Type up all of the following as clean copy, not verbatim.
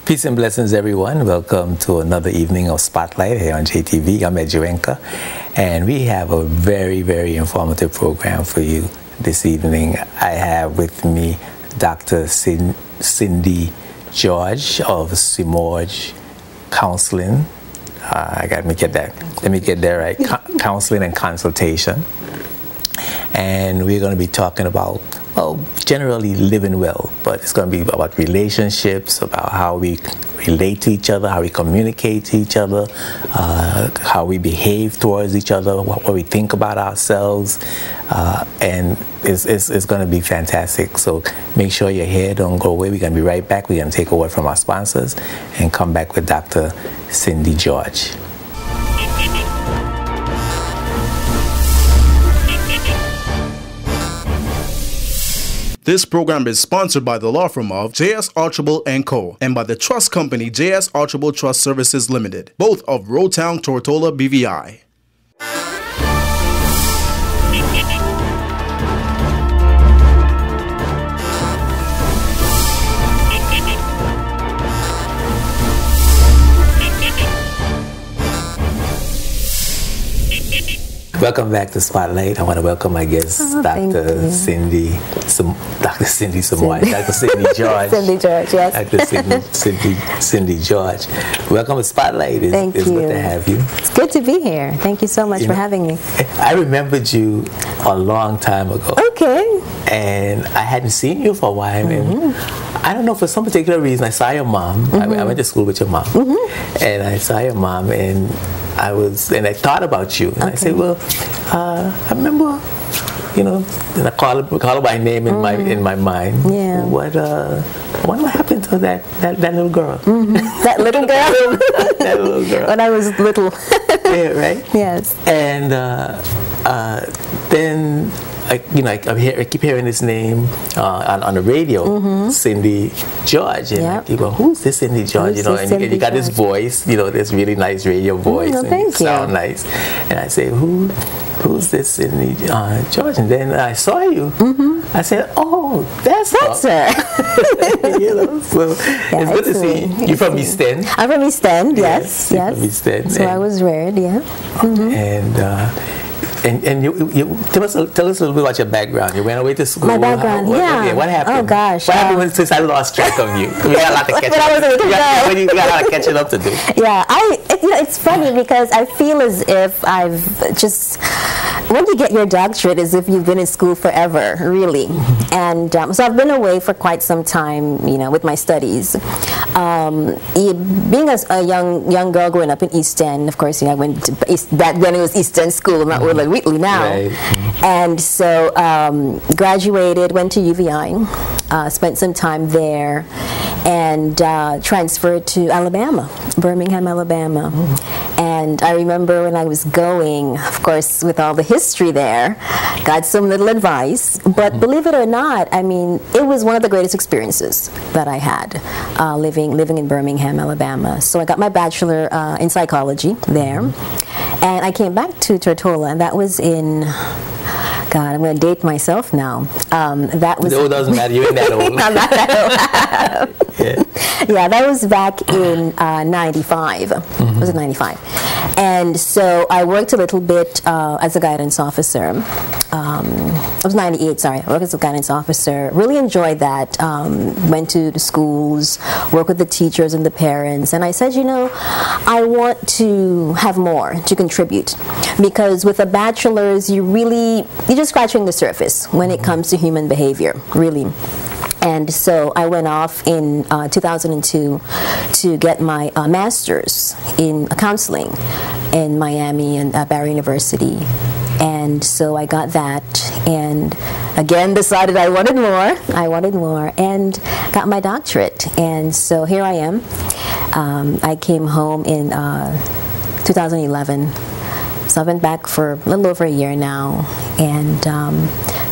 Peace and blessings, everyone. Welcome to another evening of Spotlight here on JTV. I'm Ed Juenka, and we have a very, very informative program for you this evening. I have with me Dr. Cindy George of Simorge Counseling. Let me get that right. Counseling and consultation. And we're going to be talking about, well, generally living well, but it's going to be about relationships, about how we relate to each other, how we communicate to each other, how we behave towards each other, what we think about ourselves, and it's going to be fantastic. So make sure you're here, don't go away. We're going to be right back. We're going to take a word from our sponsors and come back with Dr. Cindy George. This program is sponsored by the law firm of J.S. Archibald & Co. and by the trust company J.S. Archibald Trust Services Limited, both of Roadtown, Tortola, BVI. Welcome back to Spotlight. I want to welcome my guest, Dr. Cindy Simorge, Dr. Cindy George. Cindy George, yes. Dr. Cindy George. Welcome to Spotlight. It's good to have you. It's good to be here. Thank you so much for having me. I remembered you a long time ago. Okay. And I hadn't seen you for a while. And I don't know, for some particular reason, I saw your mom. I went to school with your mom. And I saw your mom, and I thought about you, and I said, well, I remember, and I call her by name in my mind. Yeah. What happened to that little girl? That little girl. That little girl. When I was little. Yeah, right. Yes. And then I keep hearing this name on the radio, Cindy George, and I keep going, who's this Cindy George? And you got this voice, this really nice radio voice, and you sound nice. And I say, who's this Cindy George? And then I saw you. I said, oh, that's her. So it's good to see you. You're from East End. I'm from East End. Yes. From East End. So I was reared. Yeah. And you tell us a little bit about your background. You went away to school. My background, what happened? Oh gosh. What happened since I lost track of you? We got a lot to catch up. You got a lot of catching up to do. Yeah, it's funny because I feel as if when you get your doctorate, as if you've been in school forever, really. And so I've been away for quite some time, with my studies. Being a young girl growing up in East End, of course, I went to back then it was East End School, not Willard Wheatley now. Right. And so graduated, went to UVI, spent some time there, and transferred to Alabama, Birmingham, Alabama. And I remember when I was going, of course, with all the history there, got some little advice. But believe it or not, it was one of the greatest experiences that I had living in Birmingham, Alabama. So I got my bachelor in psychology there. And I came back to Tortola, and that was in, God, I'm going to date myself now. That was. It doesn't matter. You ain't that old. I'm not that old. Yeah, that was back in 95. Was it 95? And so I worked a little bit as a guidance officer. I was 98, sorry. I worked as a guidance officer. Really enjoyed that. Went to the schools, worked with the teachers and the parents. And I said, I want to have more to contribute. Because with a bachelor's, you're just scratching the surface when it comes to human behavior, really. And so I went off in 2002 to get my master's in counseling in Miami and Barry University. And so I got that, and again decided I wanted more, and got my doctorate. And so here I am. I came home in 2011. So I've been back for a little over a year now, and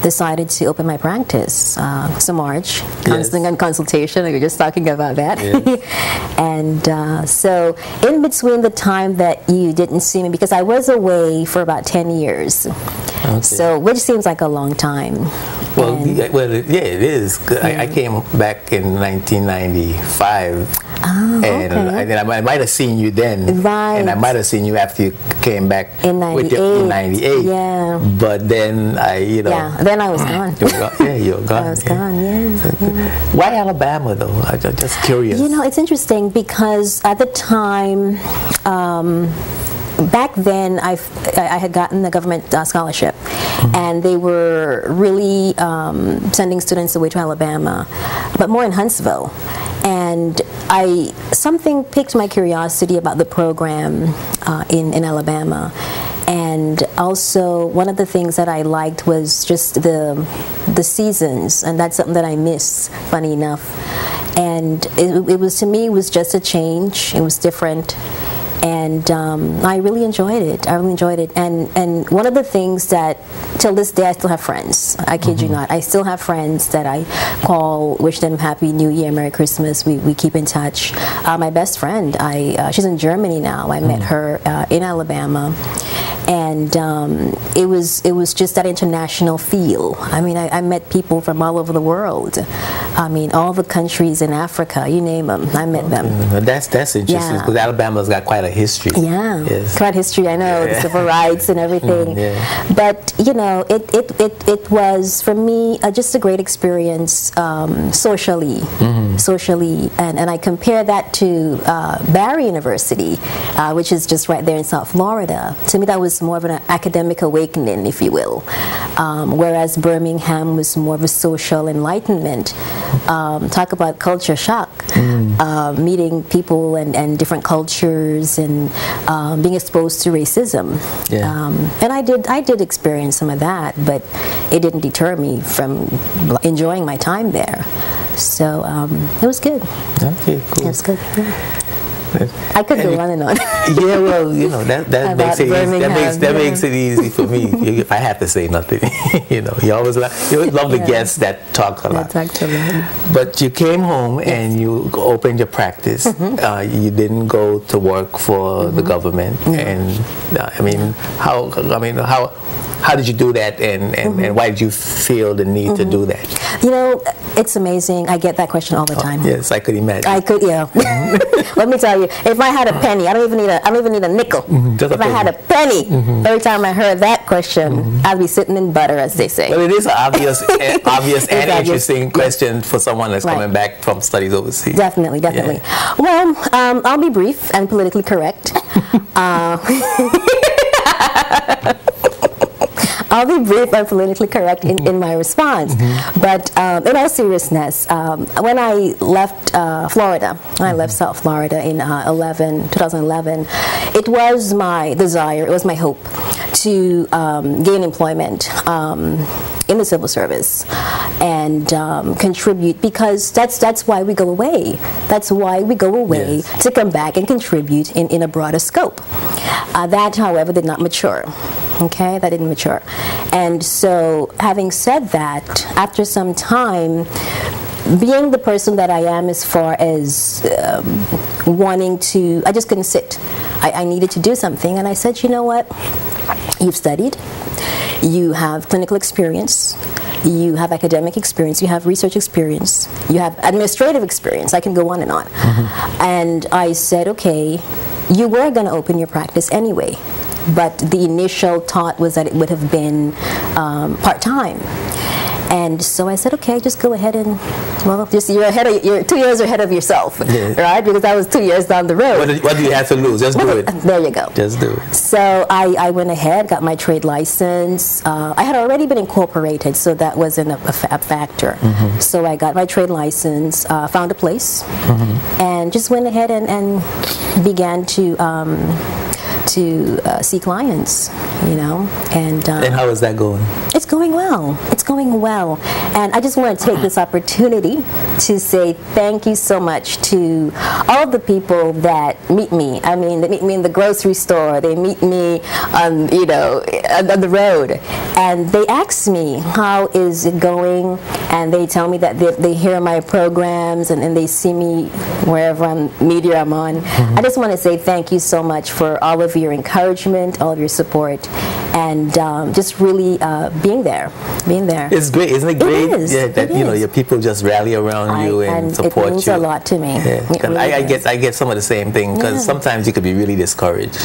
decided to open my practice, Simorge, counseling and consultation. We were just talking about that. Yes. And so in between the time that you didn't see me, because I was away for about 10 years, so which seems like a long time. Well, it is. Yeah. I came back in 1995. And then I might have seen you then. Right. And I might have seen you after you came back in 98. In 98. Yeah. But then Yeah, then I was gone. You were gone. I was gone, yeah. Why Alabama, though? I'm just curious. It's interesting because at the time, back then, I had gotten the government scholarship, and they were really sending students away to Alabama, but more in Huntsville. And something piqued my curiosity about the program in Alabama. And also, one of the things that I liked was just the seasons, and that's something that I miss, funny enough. And it was, to me, it was just a change. It was different. And I really enjoyed it. And one of the things that, till this day, I still have friends. I kid you not. I still have friends that I call, wish them Happy New Year, Merry Christmas. We keep in touch. My best friend, she's in Germany now. I met her in Alabama. And it was just that international feel. I mean, I met people from all over the world. I mean, all the countries in Africa, you name them, I met them. That's interesting, because Alabama's got quite a history. Yeah, yes. Quite history, I know, the civil rights and everything. But, it was, for me, just a great experience socially. And I compare that to Barry University, which is just right there in South Florida. To me, that was more of an academic awakening, if you will, whereas Birmingham was more of a social enlightenment. Talk about culture shock, meeting people and different cultures, and being exposed to racism. And I did experience some of that, but it didn't deter me from enjoying my time there. So it was good. Okay, cool. It was good. Yeah. I could go on and on. Yeah, well, that makes it easy. That makes it easy for me if I have to say nothing. You always love the guests that talk a lot. But you came home and you opened your practice. You didn't go to work for the government. And how did you do that, and why did you feel the need to do that? It's amazing. I get that question all the time. Yes, I could imagine. Yeah. Let me tell you, if I had a penny, I don't even need a nickel. If I had a penny, every time I heard that question, I'd be sitting in butter, as they say. Well, it is an obvious and interesting question for someone that's coming back from studies overseas. Definitely. Yeah. Well, I'll be brief and politically correct. I'll be brief and politically correct in my response. But in all seriousness, when I left Florida, I left South Florida in 2011, it was my desire, it was my hope to gain employment in the civil service and contribute, because that's why we go away. That's why we go away, to come back and contribute in a broader scope. That, however, did not mature. Okay, that didn't mature. And so, having said that, after some time, being the person that I am as far as wanting to, I just couldn't sit. I needed to do something, and I said, you know what? You've studied, you have clinical experience, you have academic experience, you have research experience, you have administrative experience. I can go on and on. And I said, okay, you were going to open your practice anyway, but the initial thought was that it would have been part-time. And so I said, okay, just go ahead and, you're 2 years ahead of yourself, right? Because I was 2 years down the road. What do you have to lose? Just do it. There you go. Just do it. So I went ahead, got my trade license. I had already been incorporated, so that wasn't a factor. So I got my trade license, found a place, and just went ahead and began to see clients, and how is that going? It's going well. It's going well, and I just want to take this opportunity to say thank you so much to all of the people that meet me. I mean, they meet me in the grocery store. They meet me on the road, and they ask me how is it going, and they tell me that they hear my programs and they see me wherever media I'm on. I just want to say thank you so much for all of your encouragement, all of your support, and just really being there. It's great, isn't it great? It is. Yeah, that your people just rally around around you and support it means you. a lot to me. Yeah. Really I get some of the same thing, because sometimes you could be really discouraged.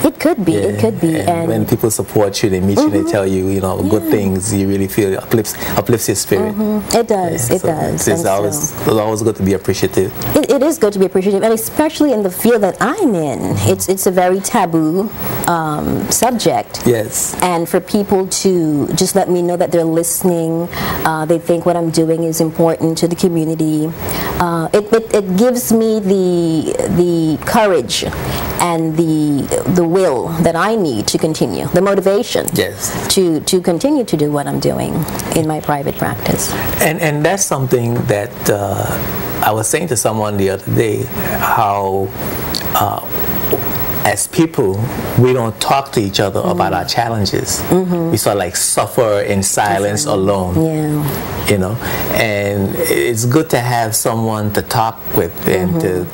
It could be. Yeah. It could be. And when people support you, they meet you, they tell you, good things, you really feel uplifts your spirit. It does. Yeah, it does. It's always good to be appreciative. It is good to be appreciative, and especially in the field that I'm in. It's a very taboo subject. Yes. And for people to just let me know that they're listening, they think what I'm doing is important to the community. It gives me the courage and the will that I need to continue, the motivation. Yes. To continue to do what I'm doing in my private practice. And that's something that I was saying to someone the other day, how as people, we don't talk to each other about our challenges. We sort of like suffer in silence alone. Yeah. And it's good to have someone to talk with and to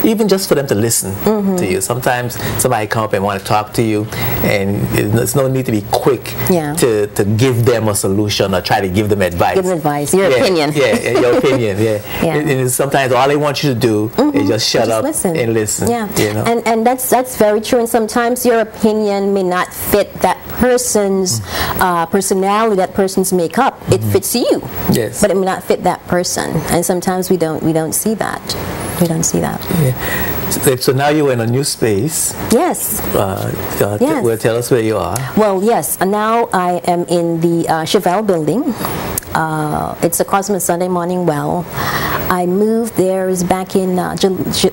even just for them to listen to you. Sometimes somebody come up and want to talk to you, and there's no need to be quick to give them a solution or try to give them advice. Give them advice, your opinion. Yeah, your opinion. Yeah. And sometimes all they want you to do is just shut up and listen. Yeah. And that's very true. And sometimes your opinion may not fit that person's personality, that person's makeup. It fits you. Yes. But it may not fit that person. And sometimes we don't see that. We don't see that. Yeah. So now you're in a new space. Yes. Yes. Well, tell us where you are. Well, yes. Now I am in the Chevelle building. It's across from Sunday Morning Well. I moved there back in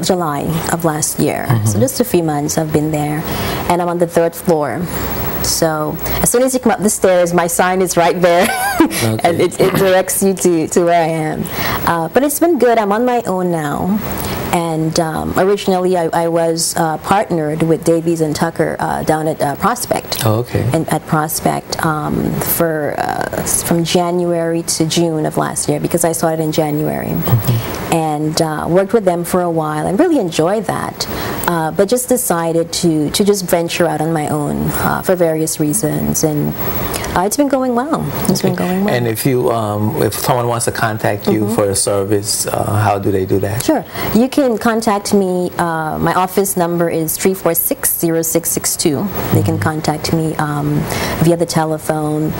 July of last year. So just a few months I've been there. And I'm on the 3rd floor. So as soon as you come up the stairs, my sign is right there. And it directs you to where I am. But it's been good. I'm on my own now. And originally I was partnered with Davies and Tucker down at Prospect. Oh, okay. And at Prospect from January to June of last year, because I started in January. And worked with them for a while and really enjoyed that. But just decided to just venture out on my own for various reasons. And it's been going well. It's been going well. And if someone wants to contact you for a service, how do they do that? Sure. You can contact me. My office number is 346-0662. They can contact me via the telephone.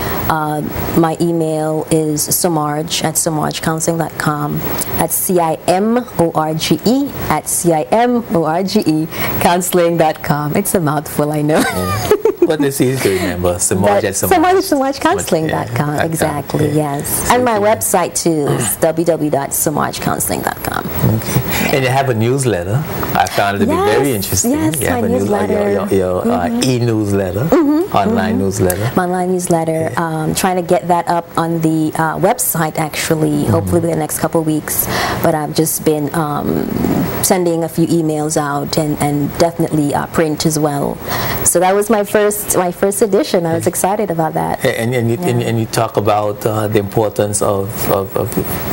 My email is somarge@somargecounseling.com. That's CIMORGE counseling.com. It's a mouthful, I know. But it's easy to remember. SomargeCounseling.com. Exactly, yes. And my website too is www.somargecounseling.com. Okay. And you have a newsletter. I found it to be very interesting. Yes, you have my newsletter. Your e-newsletter, online newsletter. My online newsletter. Trying to get that up on the website, actually, hopefully within the next couple of weeks. But I've just been sending a few emails out and definitely print as well. So that was my first edition. I was excited about that. And you talk about the importance of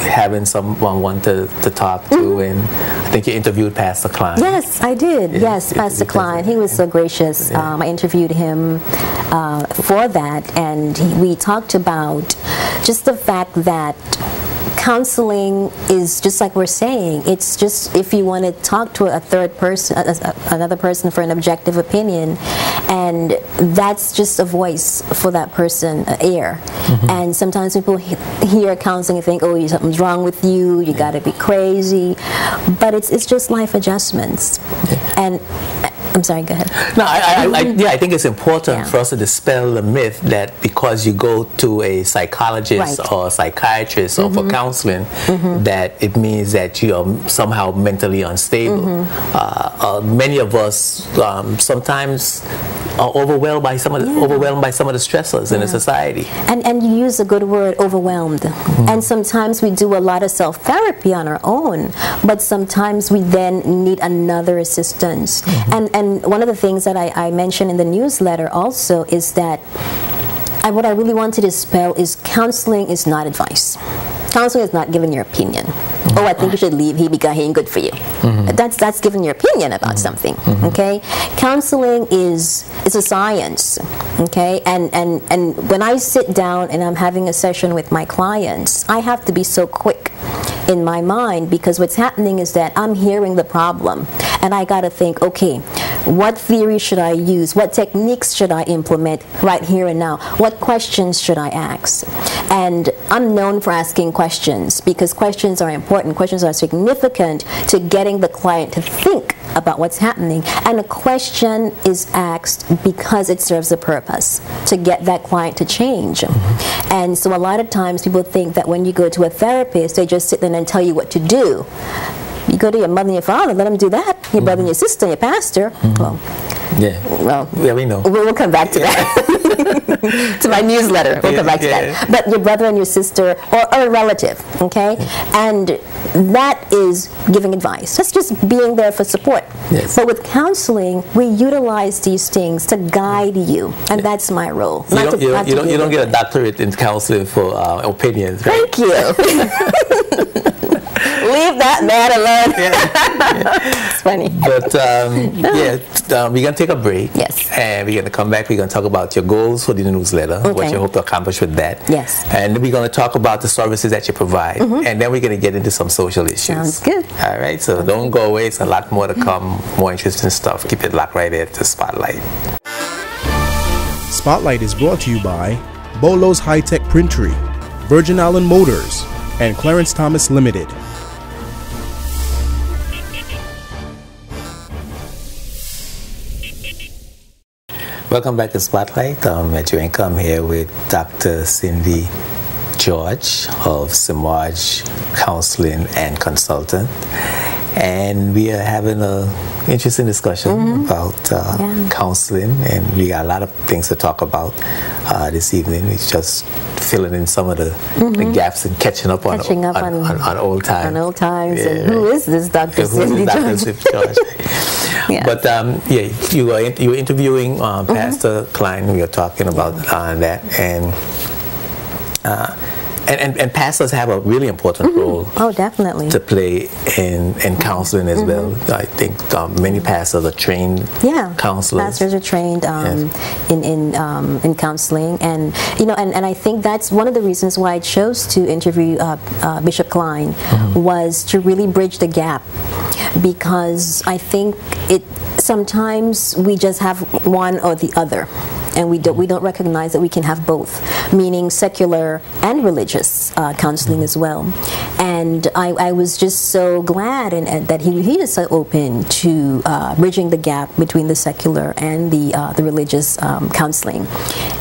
having someone to talk to, and I think you interviewed Pastor Klein. Yes, I did. Yes, Pastor Klein. He was so gracious. I interviewed him for that, and we talked about just the fact that counseling is just like we're saying. It's just if you want to talk to a third person, another person for an objective opinion, and that's just a voice for that person, air. And sometimes people hear counseling and think, oh, something's wrong with you, you got to be crazy. But it's just life adjustments. And I'm sorry, go ahead. No, I think it's important for us to dispel the myth that because you go to a psychologist or a psychiatrist or for counseling, that it means that you are somehow mentally unstable. Many of us sometimes are overwhelmed by some of the stressors in the society. And you use a good word, overwhelmed. And sometimes we do a lot of self-therapy on our own, but sometimes we then need another assistance. And one of the things that I mentioned in the newsletter also is that what I really want to dispel is counseling is not advice. Counseling is not giving your opinion. Oh, I think you should leave because he ain't good for you. That's giving your opinion about something. Okay, counseling is a science. Okay, and when I sit down and I'm having a session with my clients, I have to be so quick in my mind, because what's happening is that I'm hearing the problem and I got to think, okay, what theory should I use? What techniques should I implement right here and now? What questions should I ask? And I'm known for asking questions because questions are important. Questions are significant to getting the client to think about what's happening. And a question is asked because it serves a purpose to get that client to change. And so a lot of times people think that when you go to a therapist, they just sit there and tell you what to do. You go to your mother and your father, let them do that. Your brother and your sister, your pastor. Well, yeah, we know. We'll come back to that. To my newsletter. We'll come back to that. But your brother and your sister, or a relative, okay? And that is giving advice. That's just being there for support. Yes. But with counseling, we utilize these things to guide you, and that's my role. You don't get a doctorate in counseling for opinions, right? Thank you. Leave that man alone. It's funny. But we're going to take a break. Yes. And we're going to come back. We're going to talk about your goals for the newsletter, what you hope to accomplish with that. Yes. And then we're going to talk about the services that you provide. And then we're going to get into some social issues. Sounds good. All right. So don't go away. It's a lot more to come, more interesting stuff. Keep it locked right there to Spotlight. Spotlight is brought to you by Bolo's High-Tech Printery, Virgin Island Motors, and Clarence Thomas Limited. Welcome back to Spotlight. I'm Juwenka. I'm here with Dr. Cindy George of Samaj Counseling and Consultant. And we are having an interesting discussion about counseling, and we got a lot of things to talk about this evening. It's just filling in some of the gaps and catching up on old times. On old times. Yeah, and who is this Dr. Cindy George? Yeah. But you were interviewing Pastor Klein. We were talking about that, and pastors have a really important role. Oh, definitely. To play in counseling as well. I think many pastors are trained counselors. Pastors are trained in counseling, and and I think that's one of the reasons why I chose to interview Bishop Klein was to really bridge the gap, because I think sometimes we just have one or the other. And we don't recognize that we can have both, meaning secular and religious counseling as well. And I was just so glad that he is so open to bridging the gap between the secular and the religious counseling.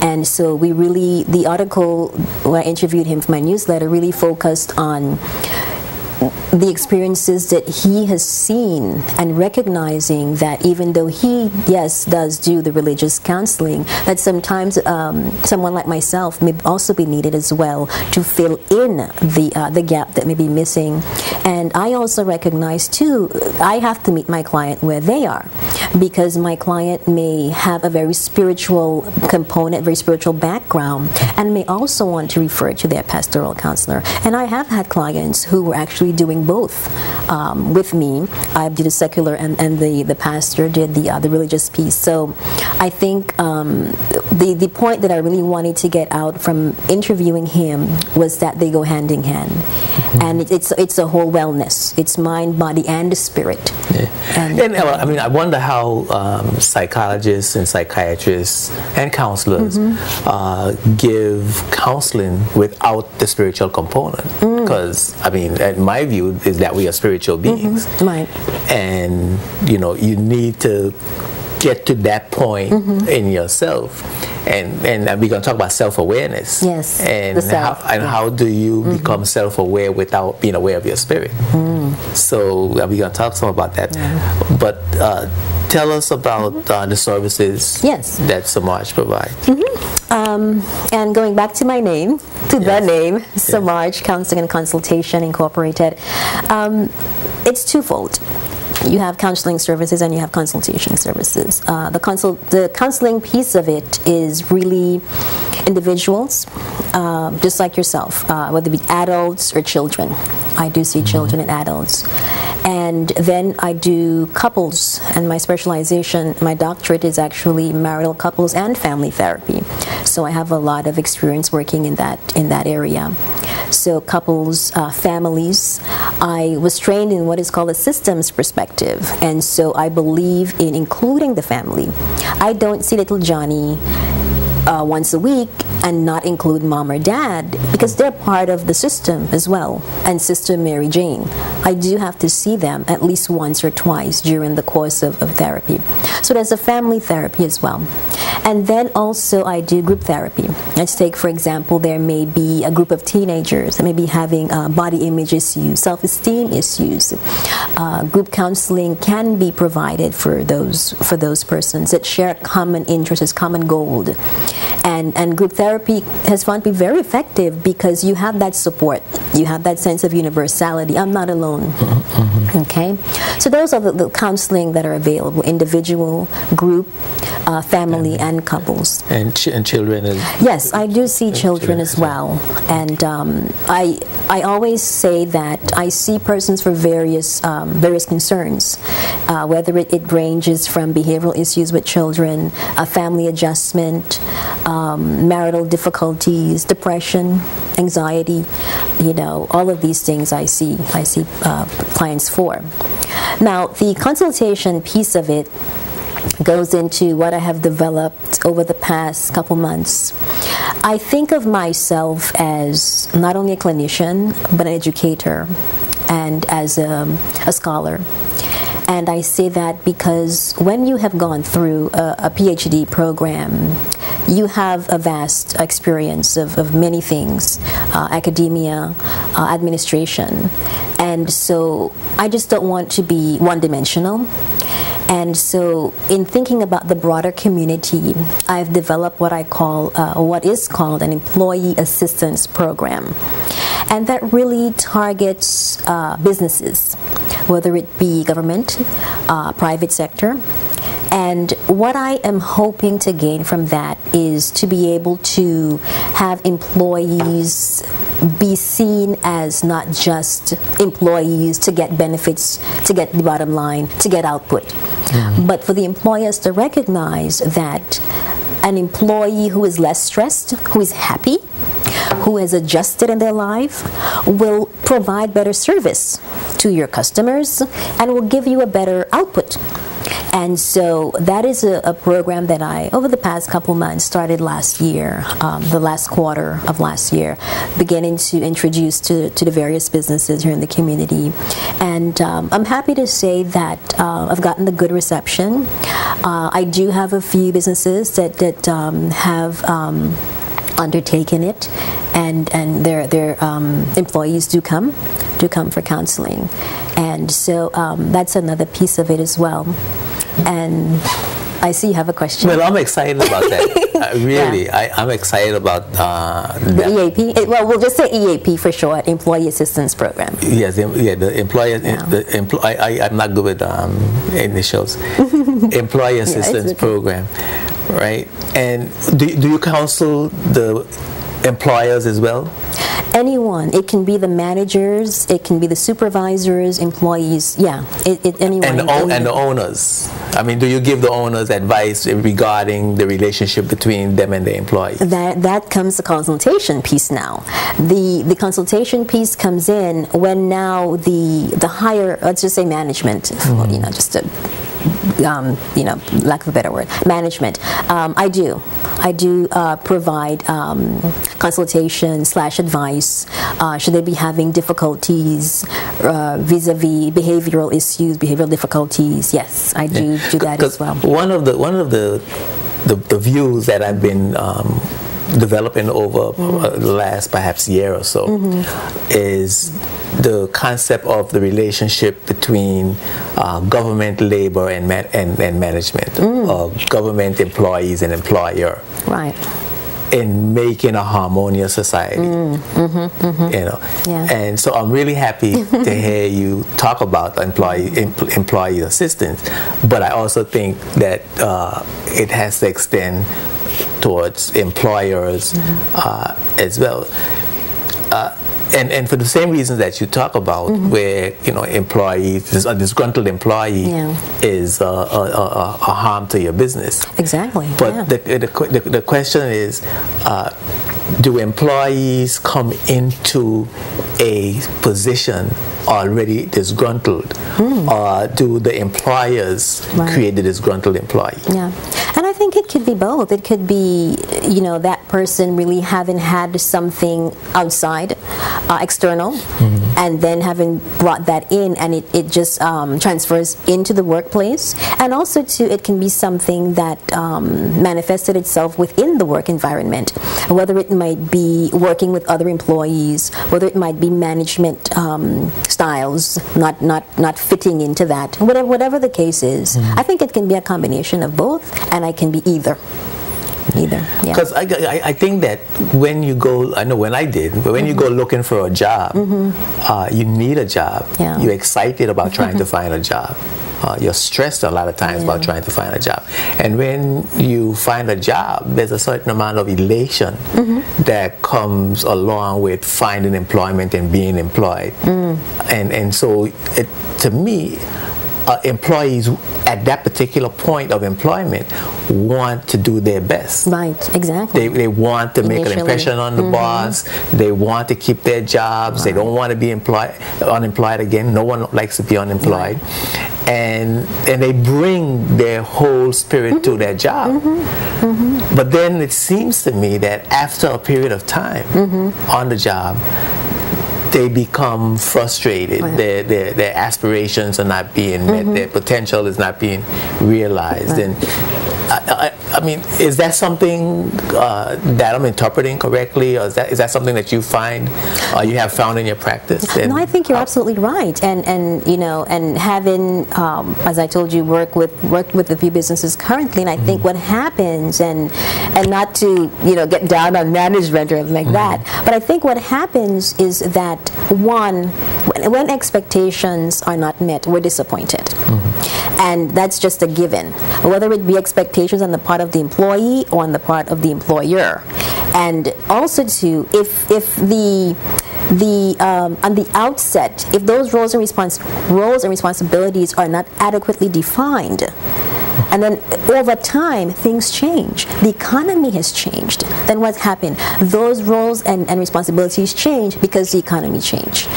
And so the article where I interviewed him for my newsletter really focused on the experiences that he has seen, and recognizing that even though he, does do the religious counseling, that sometimes someone like myself may also be needed as well to fill in the gap that may be missing. And I also recognize too, I have to meet my client where they are, because my client may have a very spiritual component, very spiritual background, and may also want to refer to their pastoral counselor. And I have had clients who were actually doing both with me. I did the secular, and the pastor did the religious piece. So I think the point that I really wanted to get out from interviewing him was that they go hand in hand. And it's a whole wellness. It's mind, body, and spirit. And I mean, I wonder how psychologists and psychiatrists and counselors give counseling without the spiritual component. Because, I mean, in my view, is that we are spiritual beings. Right. And, you need to get to that point in yourself. And we're going to talk about self-awareness. Yes. And how do you become self-aware without being aware of your spirit? So we're going to talk some about that. But tell us about the services that Samaj provides. And going back to my name, the name, Samaj Counseling and Consultation Incorporated, it's twofold. You have counseling services and you have consultation services. The counseling piece of it is really individuals just like yourself, whether it be adults or children. I do see children and adults. And then I do couples, and my specialization, my doctorate is actually marital couples and family therapy. So I have a lot of experience working in that area. So couples, families. I was trained in what is called a systems perspective, and so I believe in including the family. I don't see little Johnny once a week and not include mom or dad, because they're part of the system as well, and Sister Mary Jane. I do have to see them at least once or twice during the course of therapy. So there's a family therapy as well. And then also I do group therapy. Let's take, for example, there may be a group of teenagers that may be having body image issues, self-esteem issues. Group counseling can be provided for those persons that share common interests, common goal. And group therapy has found to be very effective because you have that support. You have that sense of universality. I'm not alone. Okay? So those are the counseling that are available: individual, group, family, and couples. And children? Yes, I do see children as well. And I always say that I see persons for various concerns, whether it ranges from behavioral issues with children, family adjustment, marital difficulties, depression, anxiety, all of these things I see clients for. Now, the consultation piece of it goes into what I have developed over the past couple months. I think of myself as not only a clinician, but an educator and as a scholar. And I say that because when you have gone through a PhD program, you have a vast experience of many things, academia, administration. And so I just don't want to be one-dimensional. And so in thinking about the broader community, I've developed what is called an employee assistance program. And that really targets businesses, whether it be government, private sector. And what I am hoping to gain from that is to be able to have employees be seen as not just employees to get benefits, to get the bottom line, to get output, but for the employers to recognize that an employee who is less stressed, who is happy, who has adjusted in their life, will provide better service to your customers and will give you a better output. And so that is a program that I, over the past couple months, started last year, the last quarter of last year, beginning to introduce to the various businesses here in the community. And I'm happy to say that I've gotten a good reception. I do have a few businesses that have undertaken it, and their employees do come for counseling. And so that's another piece of it as well. And I see you have a question. Well, I'm excited about that. Really, yeah. I'm excited about the EAP. Well, we'll just say EAP for short, Employee Assistance Program. Yes, the employer. Yeah. I'm not good with initials. Employee Assistance Program, right? And do you counsel the employers as well? Anyone. It can be the managers, it can be the supervisors, employees. Yeah, anyone. And the owners. I mean, do you give the owners advice regarding the relationship between them and the employees? That comes the consultation piece now. The consultation piece comes in when now the higher, let's just say management, just to lack of a better word, management. I do provide consultation / advice. Should they be having difficulties vis-a-vis behavioral issues, behavioral difficulties? Yes, I do that as well. One of the views that I've been developing over the last perhaps year or so is the concept of the relationship between government labor and management, or government employees and employer, right, in making a harmonious society. Yeah. And so I'm really happy to hear you talk about employee assistance, but I also think that it has to extend towards employers as well. And for the same reasons that you talk about, where employees, a disgruntled employee is a harm to your business. Exactly. But the question is, do employees come into a position already disgruntled, or do the employers create the disgruntled employee? Yeah, and I think it could be both. It could be, that person really having had something outside, external, and then having brought that in, and it just transfers into the workplace. And also, too, it can be something that manifested itself within the work environment, whether it might be working with other employees, whether it might be management styles not fitting into that. Whatever the case is, I think it can be a combination of both, and it can be either. Because I think that when you go, I know when I did, but when you go looking for a job, you need a job. You're excited about trying to find a job. You're stressed a lot of times about trying to find a job. And when you find a job, there's a certain amount of elation that comes along with finding employment and being employed. And so, to me, employees at that particular point of employment want to do their best. Right, exactly. They want to make an impression on the boss. They want to keep their jobs. They don't want to be unemployed again. No one likes to be unemployed. And they bring their whole spirit to their job. But then it seems to me that after a period of time on the job, they become frustrated. Their aspirations are not being met. Their potential is not being realized. And I mean, is that something that I'm interpreting correctly, or is that something that you find, or you have found in your practice? No, I think you're absolutely right. And having, as I told you, worked with a few businesses currently, and I think what happens, and not to get down on management or anything like that, but I think what happens is that when expectations are not met, we're disappointed. And that's just a given, whether it be expectations on the part of the employee or on the part of the employer. And also, too, if the on the outset, if those roles and responsibilities are not adequately defined, and then over time things change, the economy has changed, then what's happened? Those roles and responsibilities change because the economy changed.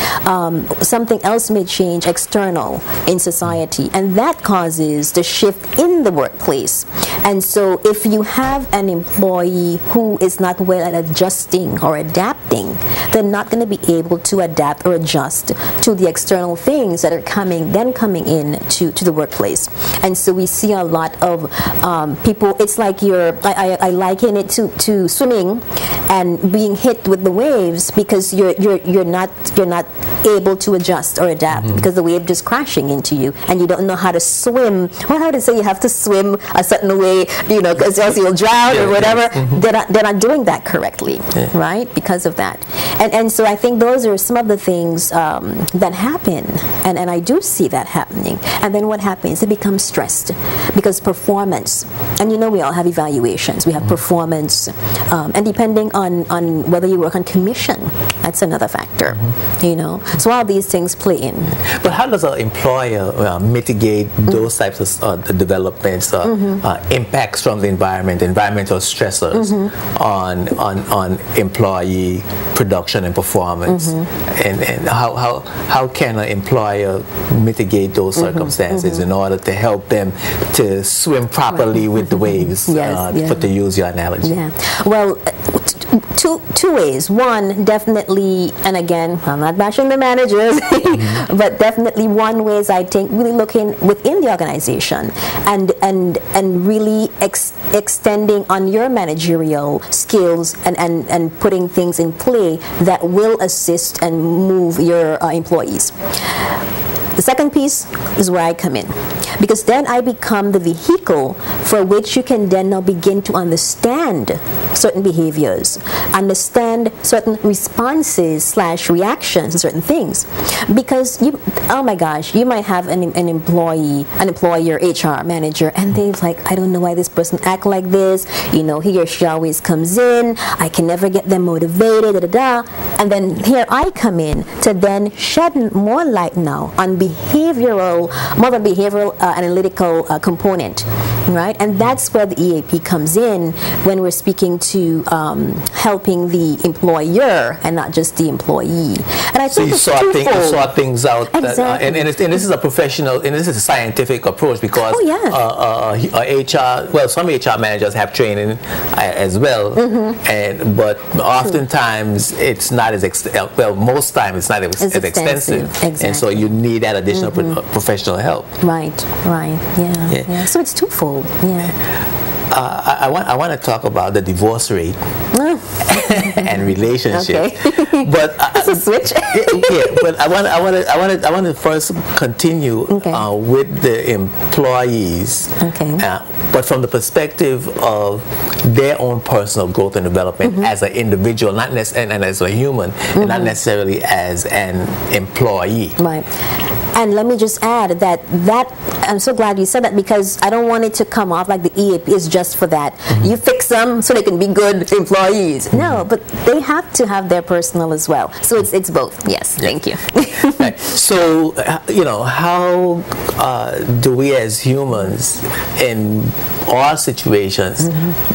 Something else may change external in society, and that causes the shift in the workplace. And so if you have an employee who is not well at adjusting or adapting, they're not going to be able to adapt or adjust to the external things that are coming in to the workplace. And so we see a lot of people, it's like I liken it to swimming and being hit with the waves, because you're not able to adjust or adapt because the wave just crashing into you, and you don't know how to swim, or how to say you have to swim a certain way, because else you'll drown or whatever. They're not doing that correctly, right? Because of that. And so I think those are some of the things that happen, and I do see that happening. And then what happens? They become stressed because performance, and we all have evaluations. We have performance, and depending on whether you work on commission, that's another factor. So all these things play in. But how does an employer mitigate those types of developments, impacts from the environmental stressors on employee production and performance, and how can an employer mitigate those circumstances in order to help them to swim properly with the waves, to use your analogy? Well, two ways. One, definitely, and again, I'm not bashing the managers, but definitely one way is, I think, really looking within the organization and really extending on your managerial skills and putting things in play that will assist and move your employees. The second piece is where I come in. because then I become the vehicle for which you can then now begin to understand certain behaviors, understand certain responses / reactions to certain things. Because you, oh my gosh, you might have an employee, an employer, HR manager, and they're like, I don't know why this person act like this. You know, he or she always comes in. I can never get them motivated, and then here I come in to then shed more light now on behavioral, more of a behavioral analytical component, right? And that's where the EAP comes in when we're speaking to helping the employer and not just the employee. And I think you sort things out. Exactly. And this is a professional, and this is a scientific approach, because HR, well, some HR managers have training as well, but oftentimes it's not as well, most times it's not as extensive. Exactly. And so you need that additional professional help. Right, yeah. So it's twofold. I want to talk about the divorce rate and relationship. Okay. But that's a switch. But I want to first continue with the employees. Okay. But from the perspective of their own personal growth and development as an individual, not necessarily, and as a human, and not necessarily as an employee. Right. And let me just add that I'm so glad you said that, because I don't want it to come off like the EAP is just for that. You fix them so they can be good employees. No, but they have to have their personal as well. So it's both. Yes, thank you. Right. So, you know, how do we as humans in all situations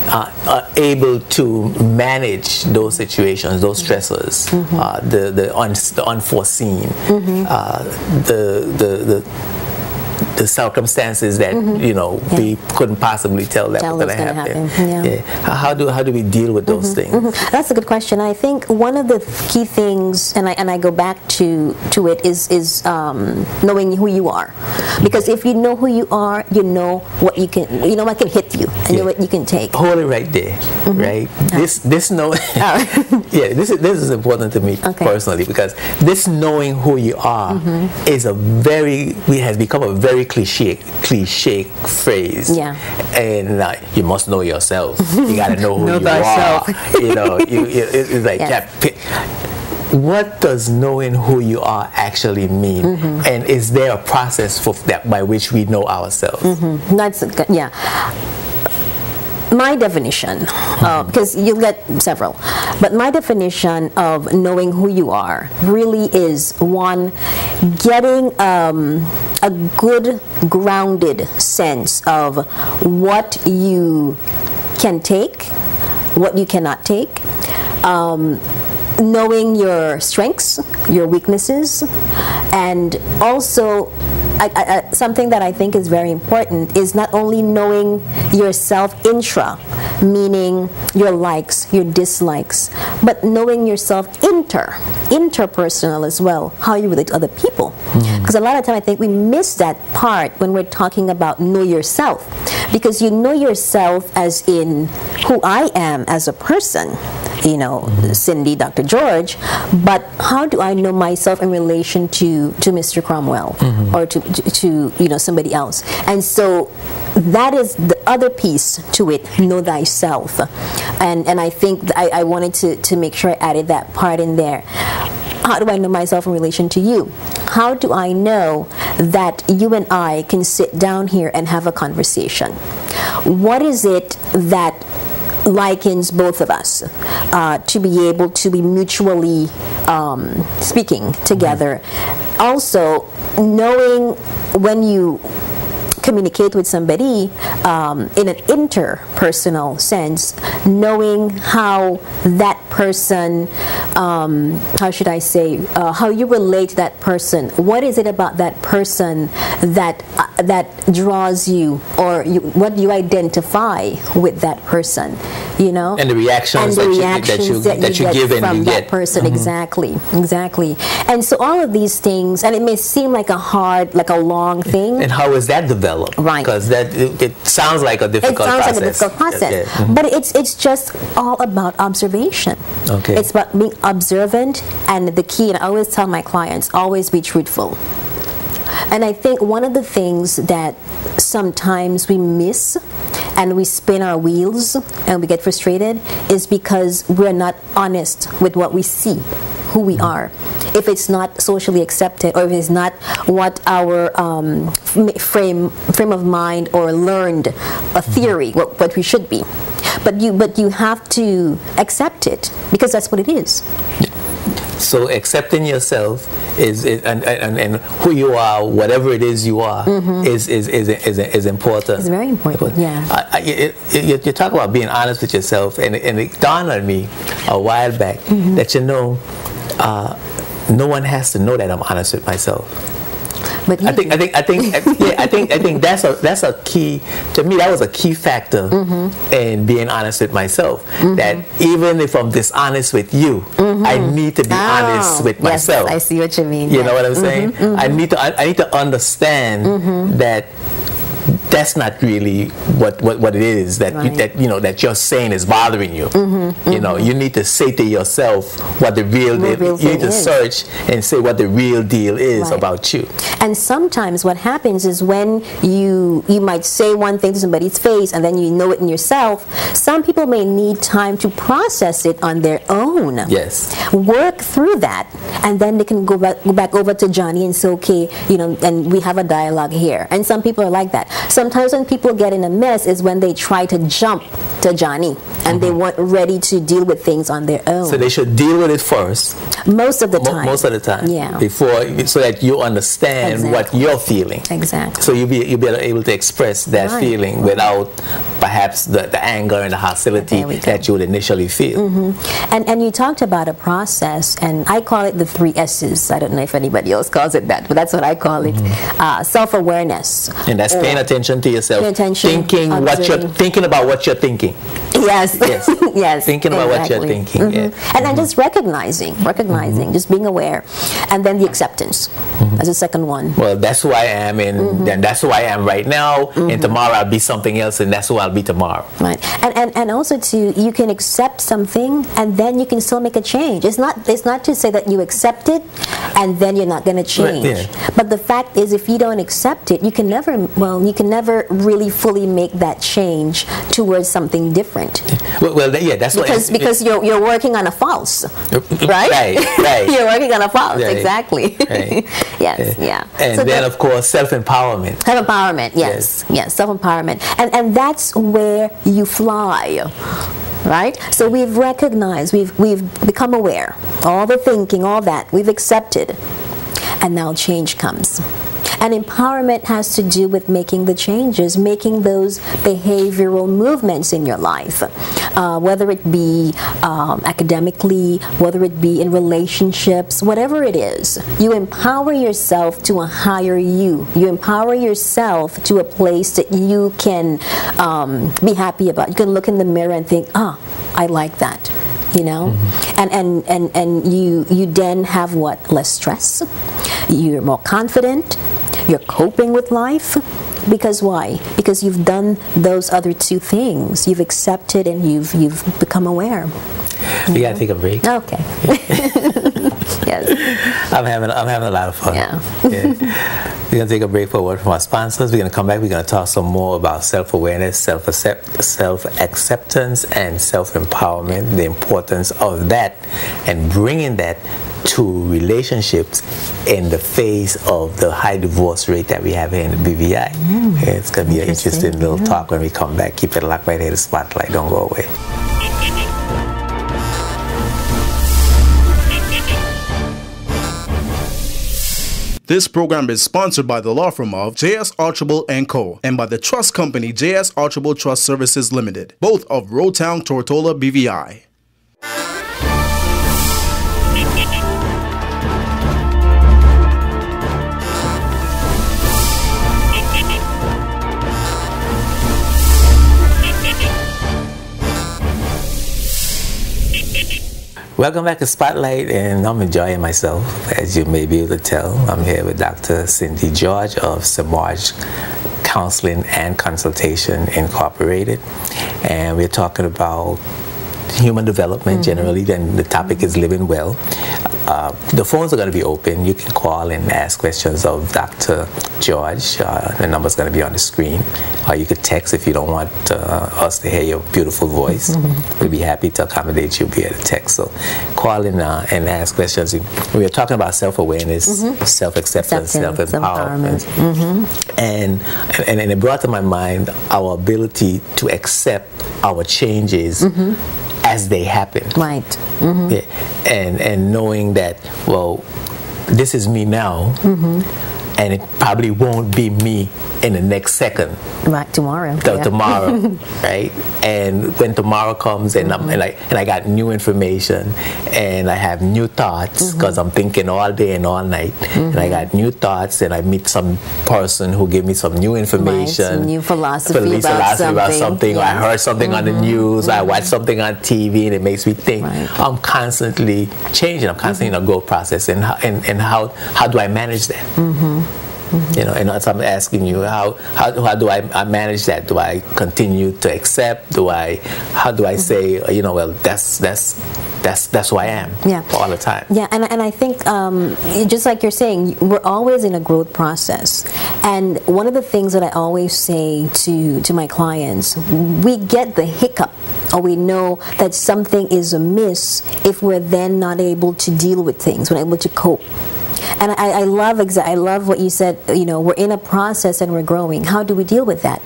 are able to manage those situations, those stressors, the unforeseen, the circumstances that you know we couldn't possibly tell that was going to happen. How do we deal with those things? That's a good question. I think one of the key things, and I go back to it, is knowing who you are. Because if you know who you are, you know what you can, you know what can hit you, and you know what you can take. Hold it right there, right? This knowing, this is important to me personally, because this knowing who you are is has become a very cliche phrase. And you must know yourself. You got to know who you are. You know, it's like what does knowing who you are actually mean? And is there a process for that by which we know ourselves? That's my definition, because you'll get several, but my definition of knowing who you are really is, one, getting a good grounded sense of what you can take, what you cannot take, knowing your strengths, your weaknesses, and also something that I think is very important is not only knowing yourself intra, meaning your likes, your dislikes, but knowing yourself interpersonal as well, how you relate to other people. Because a lot of time I think we miss that part when we're talking about know yourself, because you know yourself as in who I am as a person, you know, Cindy, Dr. George, but how do I know myself in relation to Mr. Cromwell or to you know, somebody else? And so that is the other piece to it, know thyself. And I think I wanted to make sure I added that part in there. How do I know myself in relation to you? How do I know that you and I can sit down here and have a conversation? What is it that likens both of us to be able to be mutually speaking together? Also, knowing when you communicate with somebody in an interpersonal sense, knowing how that person, how should I say, how you relate to that person. What is it about that person that draws you, or what do you identify with that person? You know, and the reactions that you give and from you that get. person. Exactly. And so all of these things, and it may seem like a long thing. And how is that developed? Right. Because it sounds like a difficult process. But it's just all about observation. Okay. It's about being observant, and the key, and I always tell my clients, always be truthful. And I think one of the things that sometimes we miss and we spin our wheels and we get frustrated is because we're not honest with what we see, who we are. If it's not socially accepted, or if it's not what our frame of mind or learned a theory, what we should be. But you have to accept it because that's what it is. So accepting yourself and who you are, whatever it is you are, is important. It's very important. Yeah. You talk about being honest with yourself, and it dawned on me a while back that no one has to know that I'm honest with myself. But I think that's a key to me. That was a key factor in being honest with myself. That even if I'm dishonest with you, I need to be honest with myself. Yes, I see what you mean. You know what I'm saying? I need to understand that that's not really what it is that that you're saying is bothering you. You know, you need to say to yourself what the real deal. You need to search and say what the real deal is about you. And sometimes what happens is when you might say one thing to somebody's face and then you know it in yourself. Some people may need time to process it on their own. Yes. Work through that, and then they can go back over to Johnny and say, okay, and we have a dialogue here. And some people are like that. Sometimes when people get in a mess is when they try to jump to Johnny and they weren't ready to deal with things on their own. So they should deal with it first. Most of the time. Most of the time. Yeah. So that you understand what you're feeling. Exactly. So you'll be able to express that feeling without perhaps the anger and the hostility that you would initially feel. And you talked about a process, and I call it the 3 S's. I don't know if anybody else calls it that, but that's what I call it. Self-awareness. And that's paying attention to yourself. Thinking about what you're thinking. Yes. Yes. Thinking about what you're thinking. And then just recognizing, just being aware. And then the acceptance as the second one. Well, that's who I am, and then that's who I am right now, and tomorrow I'll be something else, and that's who I'll be tomorrow. Right. And also you can accept something and then you can still make a change. It's not to say that you accept it and then you're not going to change. Right, yeah. But the fact is, if you don't accept it, you can never really fully make that change towards something different. Because you're working on a false, right? Right. You're working on a false, exactly. Right. Yes, yeah. And so then, of course, self-empowerment. Self-empowerment, yes, self-empowerment, and that's where you fly. Right? So we've recognized, we've become aware, all the thinking, all that, we've accepted, and now change comes. And empowerment has to do with making the changes, making those behavioral movements in your life, whether it be academically, whether it be in relationships, whatever it is. You empower yourself to a higher you. You empower yourself to a place that you can be happy about. You can look in the mirror and think, I like that. And you then have less stress. You're more confident. You're coping with life. Because why? Because you've done those other 2 things. You've accepted and you've become aware. We gotta take a break. Okay. Yes. I'm having a lot of fun. Yeah. We're gonna take a break for a word from our sponsors. We're gonna come back. We're gonna talk some more about self-awareness, self-acceptance, and self-empowerment. The importance of that, and bringing that to relationships in the face of the high divorce rate that we have here in the BVI. It's gonna be an interesting little talk when we come back. Keep it locked right here to Spotlight. Don't go away. This program is sponsored by the law firm of J.S. Archibald & Co. and by the trust company J.S. Archibald Trust Services Limited, both of Roadtown, Tortola, BVI. Welcome back to Spotlight, and I'm enjoying myself, as you may be able to tell. I'm here with Dr. Cindy George of Samaj Counseling and Consultation Incorporated, and we're talking about human development generally, then the topic is living well. the phones are going to be open. You can call and ask questions of Dr. George. The number's going to be on the screen. Or you could text if you don't want us to hear your beautiful voice. We'd be happy to accommodate you via the text. So call in and ask questions. We were talking about self-awareness, self-acceptance, self-empowerment. And it brought to my mind our ability to accept our changes as they happen. Right. Yeah. And knowing that, well, this is me now, and it probably won't be me in the next second. Right, tomorrow. Tomorrow, right? And when tomorrow comes, and I got new information, and I have new thoughts because I'm thinking all day and all night, and I got new thoughts, and I meet some person who give me some new information, some new philosophy about something. Or I heard something on the news, I watched something on TV, and it makes me think. I'm constantly changing. I'm constantly in a growth process, and how do I manage that? You know, and so I'm asking you, how do I manage that? Do I continue to accept? How do I say, you know, well, that's who I am all the time? Yeah, and I think just like you're saying, we're always in a growth process. And one of the things that I always say to my clients, we get the hiccup, or we know that something is amiss if we're then not able to deal with things, we're not able to cope. And I love what you said, you know, we're in a process and we're growing. How do we deal with that?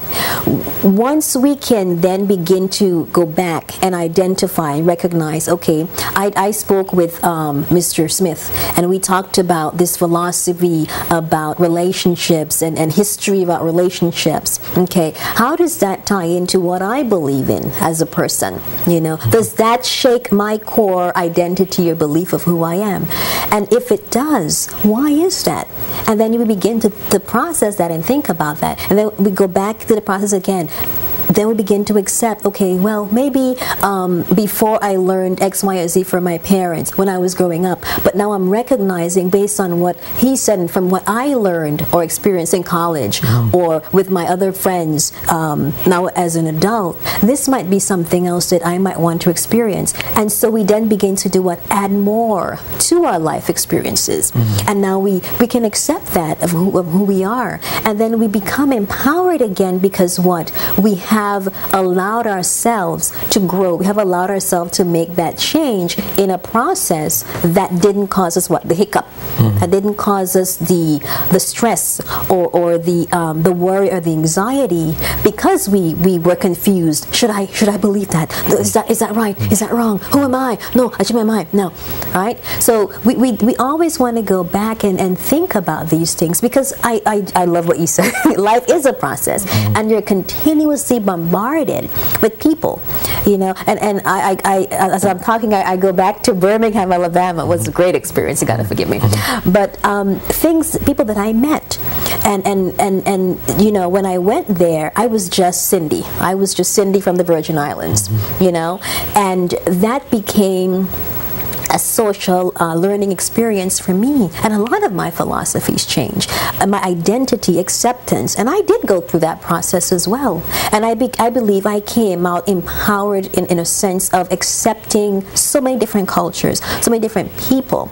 Once we can then begin to go back and identify and recognize, okay, I spoke with Mr. Smith, and we talked about this philosophy about relationships and history about relationships. Okay, how does that tie into what I believe in as a person? You know, does that shake my core identity or belief of who I am? And if it does, why is that? And then we begin to process that and think about that. And then we go back to the process again. Then we begin to accept, okay, well, maybe before I learned X, Y, or Z from my parents when I was growing up, but now I'm recognizing based on what he said and from what I learned or experienced in college or with my other friends now as an adult, this might be something else that I might want to experience. And so we then begin to do what? Add more to our life experiences. And now we can accept that of who we are. And then we become empowered again because what? We have allowed ourselves to grow. We have allowed ourselves to make that change in a process that didn't cause us what? The hiccup. That didn't cause us the stress or the worry or the anxiety because we were confused. Should I believe that? Is that right? Is that wrong? Who am I? No, I changed my mind. No. All right? So we always want to go back and think about these things because I love what you said. Life is a process, and you're continuously bombarded with people, you know. And I as I'm talking, I go back to Birmingham, Alabama. It was a great experience. You gotta forgive me, but people that I met, and you know, when I went there, I was just Cindy. I was just Cindy from the Virgin Islands, you know, and that became a social learning experience for me, and a lot of my philosophies changed, my identity, acceptance, and I did go through that process as well. And I believe I came out empowered in a sense of accepting so many different cultures, so many different people,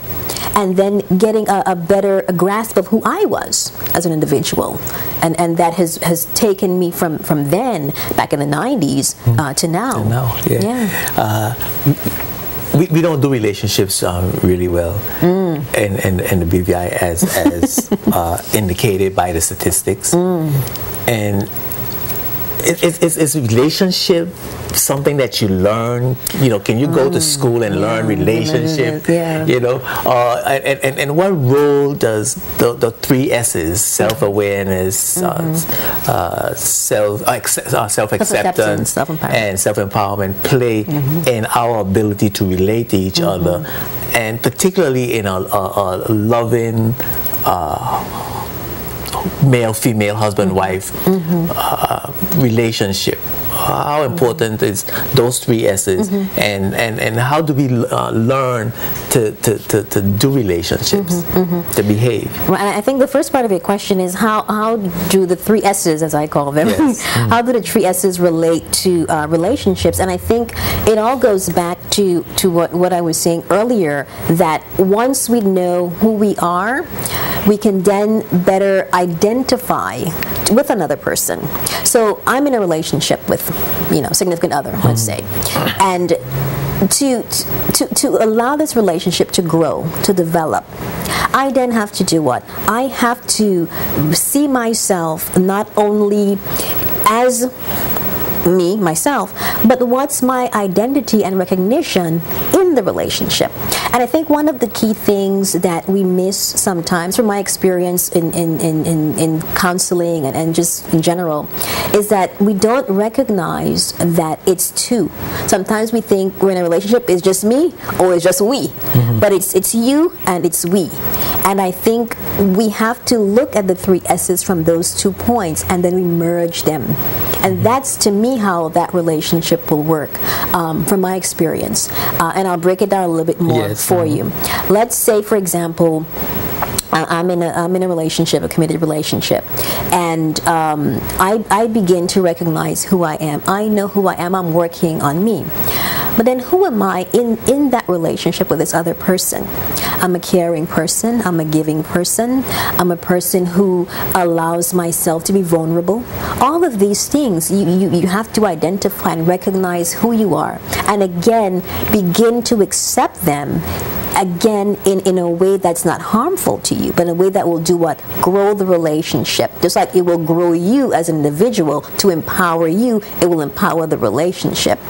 and then getting a better grasp of who I was as an individual, and that has taken me from then back in the 90s to now. We don't do relationships really well in the BVI as indicated by the statistics, and it's relationship something that you learn. You know, can you go to school and learn relationship? You know, and what role does the three S's, self-awareness, self-acceptance, and self-empowerment play in our ability to relate to each other, and particularly in a loving male-female, husband-wife relationship? how important is those 3 S's, and how do we learn to do relationships, to behave? Well, and I think the first part of your question is how do the 3 S's, as I call them, Yes. how do the 3 S's relate to relationships? And I think it all goes back to what I was saying earlier, that once we know who we are, we can then better identify with another person. So I'm in a relationship with, significant other, let's say, and to allow this relationship to grow, to develop, I then have to do what? I have to see myself not only as myself, but what's my identity and recognition in the relationship. And I think one of the key things that we miss sometimes, from my experience in counseling and just in general, is that we don't recognize that it's two. Sometimes we think we're in a relationship, it's just me or it's just we. But it's you and it's we. And I think we have to look at the 3 S's from those 2 points, and then we merge them. And that's, to me, how that relationship will work, from my experience. And I'll break it down a little bit more for you. Let's say, for example, I'm in a relationship, a committed relationship, and I begin to recognize who I am. I know who I am. I'm working on me. But then who am I in that relationship with this other person? I'm a caring person. I'm a giving person. I'm a person who allows myself to be vulnerable. All of these things, you have to identify and recognize who you are. And again, begin to accept them, again, in a way that's not harmful to you, but in a way that will do what? Grow the relationship. Just like it will grow you as an individual to empower you, it will empower the relationship.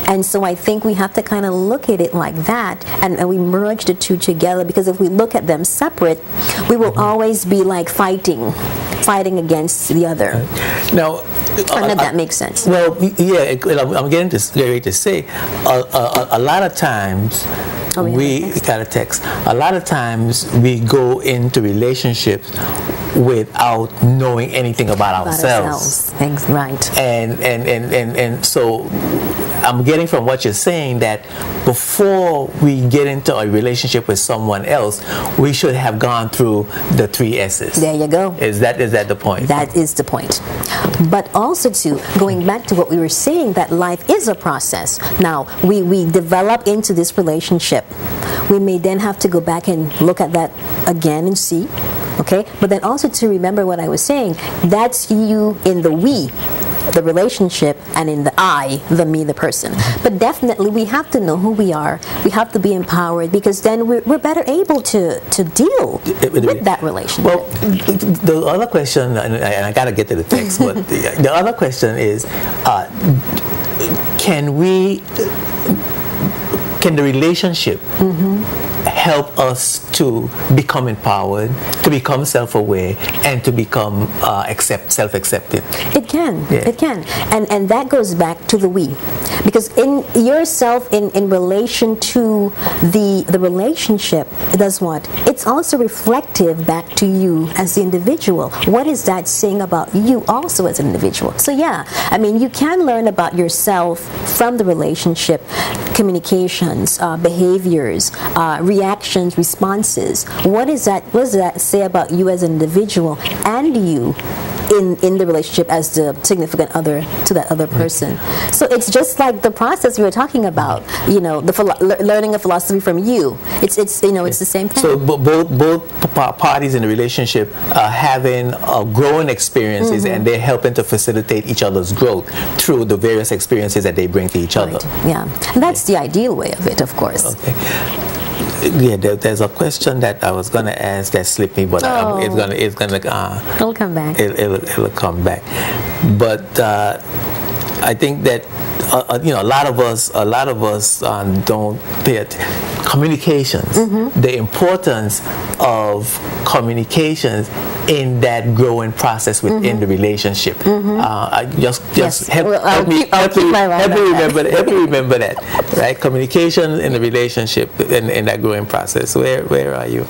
And so I think we have to kind of look at it like that, and we merge the two together, because if we look at them separate, we will always be like fighting against the other. Now, I don't know if that makes sense. Well, yeah, I'm getting ready to say, a lot of times, we got a text. A lot of times we go into relationships without knowing anything about ourselves. Things right. And so I'm getting from what you're saying that before we get into a relationship with someone else, we should have gone through the 3 S's. There you go. Is that the point? That is the point. But also, too, going back to what we were saying, that life is a process. Now, we develop into this relationship. We may then have to go back and look at that again and see. Okay? But then also to remember what I was saying, that's you in the we, the relationship, and in the I, the me, the person. But definitely we have to know who we are. We have to be empowered, because then we're better able to deal with that relationship. Well, the other question, and I got to get to the text, but the other question is, can the relationship help us to become empowered, to become self-aware, and to become self-accepting? It can. Yeah. It can. And that goes back to the we. Because in yourself, in relation to the relationship, it does what? It's also reflective back to you as the individual. What is that saying about you also as an individual? So yeah, I mean, you can learn about yourself from the relationship, communications, behaviors, reactions, responses. What does that say about you as an individual and you in the relationship as the significant other to that other person? So it's just like the process you were talking about, learning a philosophy from you. It's it's the same thing. So both parties in the relationship are having growing experiences, and they're helping to facilitate each other's growth through the various experiences that they bring to each other. Yeah, and that's the ideal way of it, of course. Okay. Yeah, there's a question that I was going to ask that slipped me, but it's gonna it'll come back. It'll come back. But I think that a lot of us don't pay attention. Communications, the importance of communications in that growing process within the relationship. Just help me remember that, right? Communication in the relationship in that growing process. Where are you?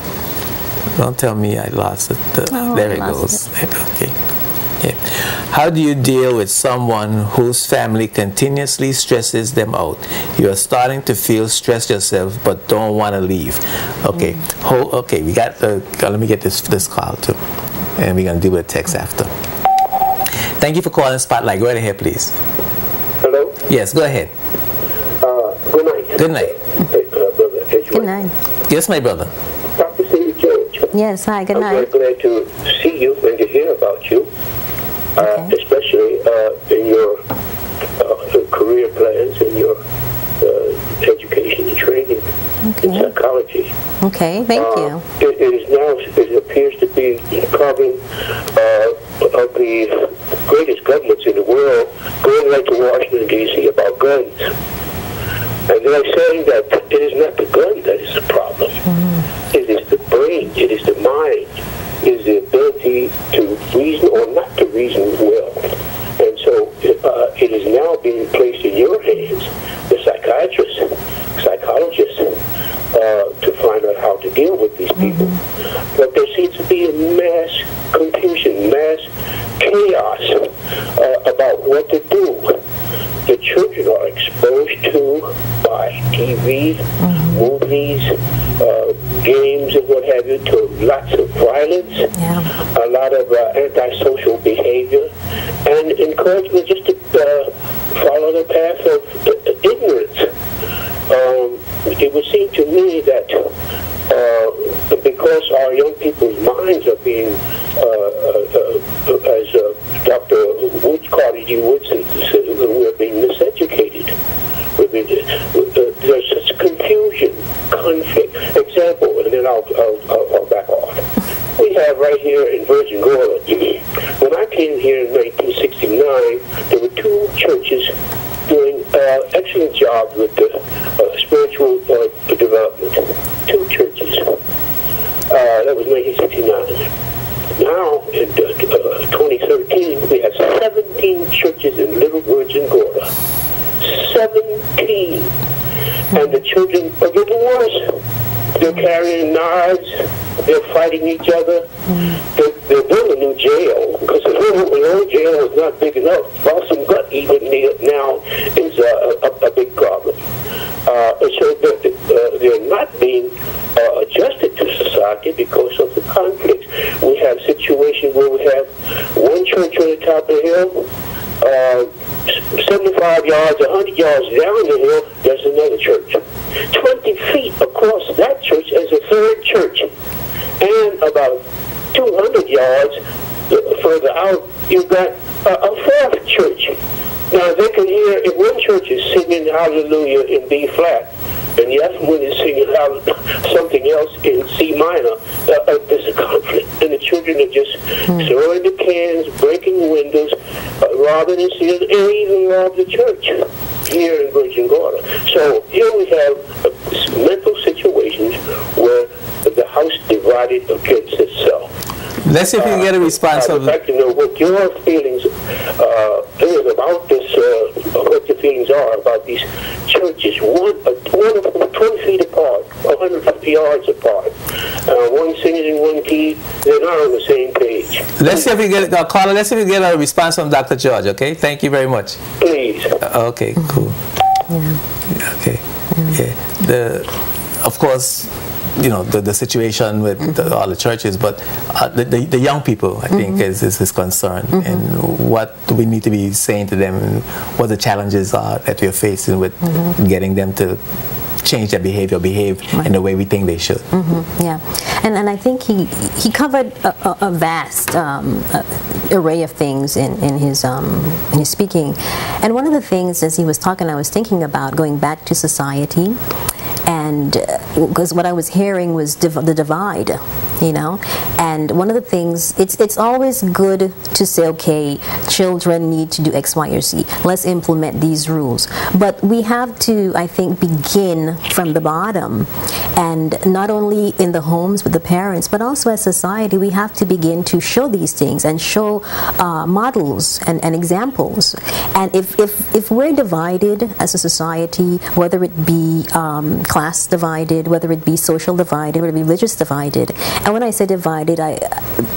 Don't tell me I lost it. There it goes. Okay. Okay. How do you deal with someone whose family continuously stresses them out? You are starting to feel stressed yourself, but don't want to leave. Okay. Okay. We got. Let me get this call too, and we're gonna deal with text after. Thank you for calling Spotlight. Go right ahead, please. Hello. Yes. Go ahead. Good night. Good night. Brother Edgeworth. Good night. Yes, my brother. Dr. Steve George. Yes, hi, good I'm night. very glad to see you and to hear about you, especially in your career plans and your education and training in psychology. Okay, thank you. It is now, it appears to be probably of the greatest governments in the world going right to Washington, D.C. about guns. And they're saying that it is not the gun that is the problem. It is the brain, it is the mind, it is the ability to reason or not to reason well. And so it is now being placed in your hands, the psychiatrists, psychologists, to find out how to deal with these people. But there seems to be a mass confusion, mass chaos about what to do. The children are exposed to by TV, movies, games and what have you, to lots of violence, a lot of antisocial behavior, and encouragement just to follow the path of ignorance. It would seem to me that because our young people's minds are being, as Dr. Woods, Carter G. Woods said, we're being miseducated. There's such confusion, conflict. Example, and then I'll back off. We have right here in Virgin Gorda, when I came here in 1969, there were two churches doing excellent jobs with the spiritual development. Two churches. That was 1969. Now, in 2013, we have 17 churches in Little Virgin Gorda. 17. And the children are getting worse. They're carrying knives. They're fighting each other. They're building a new jail because the old jail was not big enough. Balsam Gut even now is a big problem. So they're not being adjusted to society because of the conflicts. We have situations where we have one church on the top of the hill, 75 yards, 100 yards down the hill, there's another church. 20 feet across that church is a third church. And about 200 yards further out, you've got a fourth church. Now, they can hear, if one church is singing Hallelujah in B flat, and the other one is singing something else in C minor, there's a conflict. And the children are just throwing the cans, breaking windows, robbing the seals, and even rob the church here in Virgin Gorda. So here we have mental situations where the house divided against itself. Let's see if we can get a response. I'd like to know what your feelings is about this, what your feelings are about these churches. One 20 feet apart, 150 yards apart. One singing in one key, they're not on the same page. Let's see if we get caller. Let's see if we get a response from Dr. George. Okay, thank you very much. Please. Okay, cool. Yeah. Okay. Yeah. Of course, you know, the situation with all the churches, but the young people, I think, is his concern. And what do we need to be saying to them, and what the challenges are that we're facing with getting them to change their behavior, behave in the way we think they should. Yeah, and I think he covered a vast array of things in his speaking. And one of the things, as he was talking, I was thinking about going back to society. And because what I was hearing was the divide, you know, and one of the things, it's always good to say, okay, children need to do X, Y, or Z. Let's implement these rules. But we have to, I think, begin from the bottom, and not only in the homes with the parents, but also as society, we have to begin to show these things and show models and examples. And if we're divided as a society, whether it be class divided, whether it be social divided, whether it be religious divided, and when I say divided,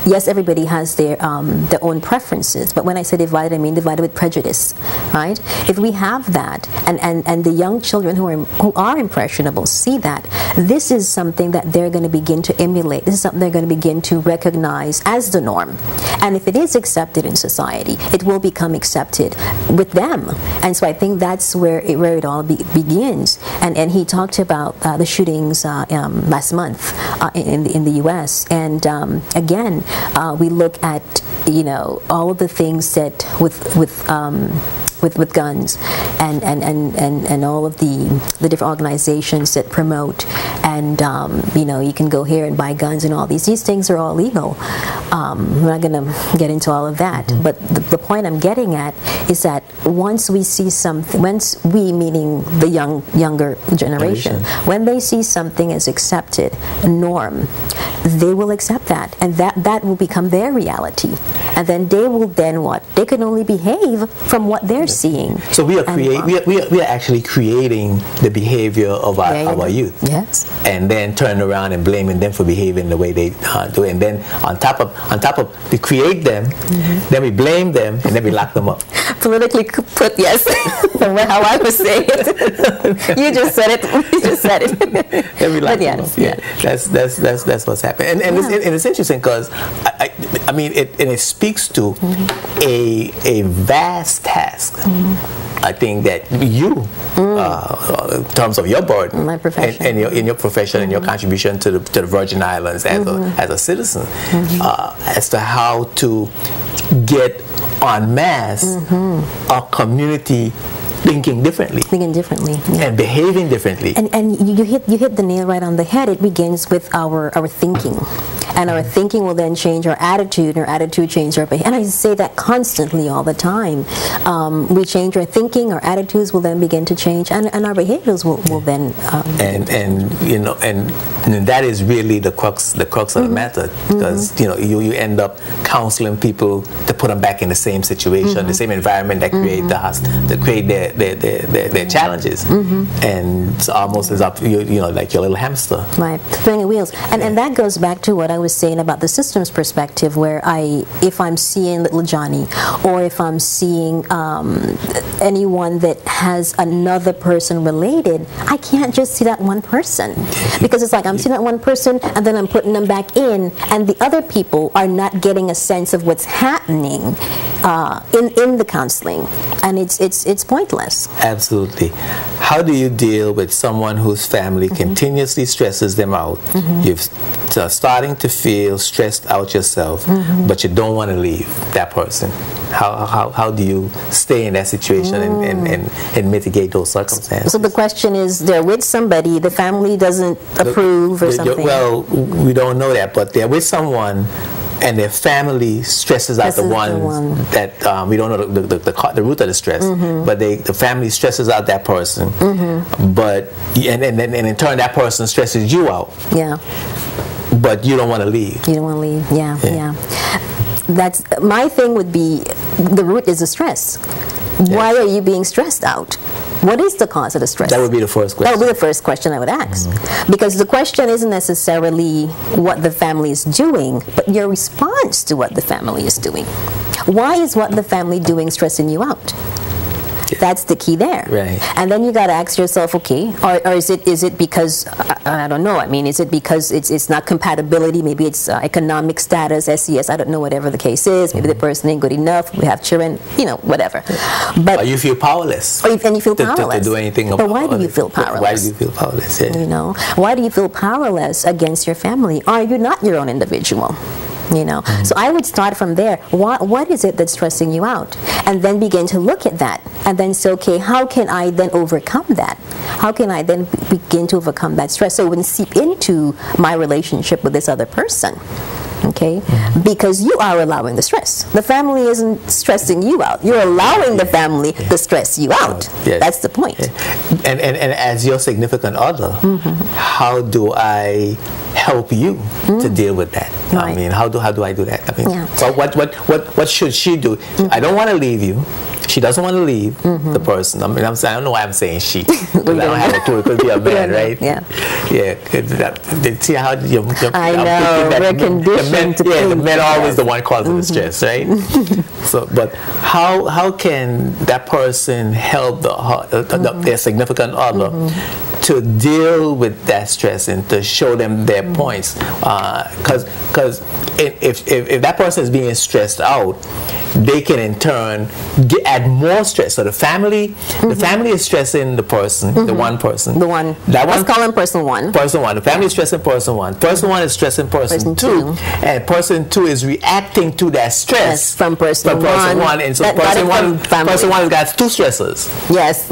yes, everybody has their own preferences, but when I say divided, I mean divided with prejudice, right? If we have that, and the young children who are impressionable see that, this is something that they're going to begin to emulate. This is something they're going to begin to recognize as the norm. And if it is accepted in society, it will become accepted with them. And so I think that's where it all begins. And he talked about the shootings last month in the U.S. And again, we look at, you know, all of the things that with guns and all of the different organizations that promote, and you know, you can go here and buy guns and all these things are all legal. We're not going to get into all of that, but the point I'm getting at is that once we see something, once we, meaning the younger generation, when they see something as accepted, a norm, they will accept that, and that will become their reality, and then they will what? They can only behave from what they're seeing. So we are actually creating the behavior of our youth. Yes. And then turning around and blaming them for behaving the way they do. And then on top of we create them, then we blame them, and then we lock them up. Politically put, yes. How I would say it. You just said it. You just said it. Then we lock them up. Yeah. That's what's happening. And it's interesting because I mean it speaks to a vast task. I think that you, in terms of your burden, my profession, and in your profession and your contribution to the Virgin Islands as a citizen, as to how to get en masse a community thinking differently, and behaving differently. And you hit the nail right on the head. It begins with our thinking. And our thinking will then change our attitude, and our attitude changes our behavior. And I say that constantly all the time. We change our thinking, our attitudes will then begin to change, and our behaviors will then. And you know, and that is really the crux of the matter, because you know you end up counseling people to put them back in the same situation, the same environment that create their challenges, and it's almost as up you know, like your little hamster. Right, spinning wheels, and that goes back to what I was saying about the systems perspective, where if I'm seeing little Johnny, or if I'm seeing anyone that has another person related, I can't just see that one person, because it's like I'm seeing that one person and then I'm putting them back in, and the other people are not getting a sense of what's happening in the counseling, and it's pointless. Absolutely. How do you deal with someone whose family continuously stresses them out? You're starting to feel stressed out yourself, but you don't want to leave that person. How do you stay in that situation and mitigate those circumstances? So the question is, they're with somebody, the family doesn't approve or something? Well, we don't know that, but they're with someone, and their family stresses out the one that we don't know the root of the stress, but the family stresses out that person, but and in turn that person stresses you out. Yeah. But you don't want to leave. You don't want to leave. Yeah. That's my thing. Would be the root is the stress. Why are you being stressed out? What is the cause of the stress? That would be the first question. That would be the first question I would ask. Because the question isn't necessarily what the family is doing, but your response to what the family is doing. Why is what the family doing stressing you out? That's the key there. Right. And then you got to ask yourself, okay, or is it because, I don't know, I mean, is it because it's not compatibility, maybe it's economic status, SES, I don't know, whatever the case is, maybe the person ain't good enough, we have children, you know, whatever. But or you feel powerless. And you feel powerless. To do anything about it. But why do you feel powerless? Why do you feel powerless? Yeah. You know, why do you feel powerless against your family? Are you not your own individual? You know, so I would start from there. What is it that's stressing you out? And then begin to look at that, and then say, okay, how can I then overcome that? How can I then begin to overcome that stress so it wouldn't seep into my relationship with this other person? Okay, because you are allowing the stress. The family isn't stressing you out. You're allowing the family to stress you out. Yes. That's the point. And as your significant other, how do I help you to deal with that. Right. I mean, how do I do that? I mean, Yeah. so what should she do? I don't want to leave you. She doesn't want to leave the person. I mean, I don't know why I'm saying she. Because I don't have a clue. It could be a man, right? Yeah. Yeah. See how I know. We're conditioned to the think. men are always the one causing the stress, right? So, but how can that person help their significant other to deal with that stress and to show them their points? Because if that person is being stressed out, they can in turn add more stress. So the family is stressing the person, the one person. The one. Let's call him person one. Person one. The family is stressing person one. Person one is stressing person two. And person two is reacting to that stress from person one. And so person one has got two stressors. Yes.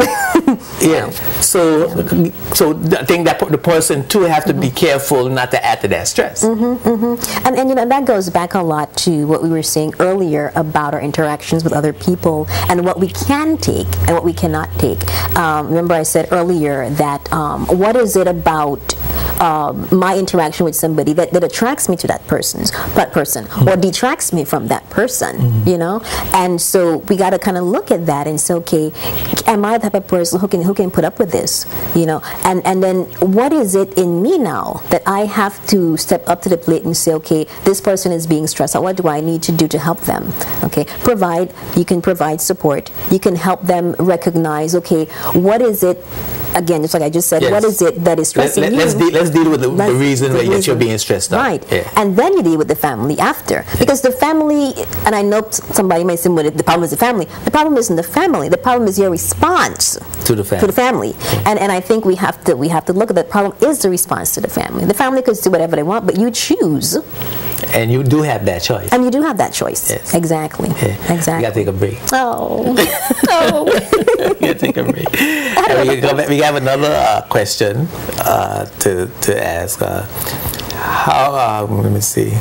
Yeah. So I think that the person too have to be careful not to add to that stress. And you know, that goes back a lot to what we were saying earlier about our interactions with other people and what we can take and what we cannot take. Remember I said earlier that what is it about my interaction with somebody that attracts me to that person or detracts me from that person, you know? And so we got to kind of look at that and say, okay, am I the type of person who can put up with this, you know? And then what is it in me now that I have to step up to the plate and say, okay, this person is being stressed out. What do I need to do to help them? Okay, you can provide support. You can help them recognize, okay, what is it, again, just like I just said, what is it that is stressing you? Let's deal with the reason that you're being stressed out. Right. Yeah. And then you deal with the family after. Because the family, and I know somebody may say, well, the problem is the family. The problem isn't the family. The problem is your response to the family. And I think we have to look at the problem is the response to the family. The family could do whatever they want, but you choose. And you do have that choice. And you do have that choice. Yes. Exactly. Yeah. Exactly. You gotta take a break. Oh. You gotta take a break. And we have another question to ask. Let me see.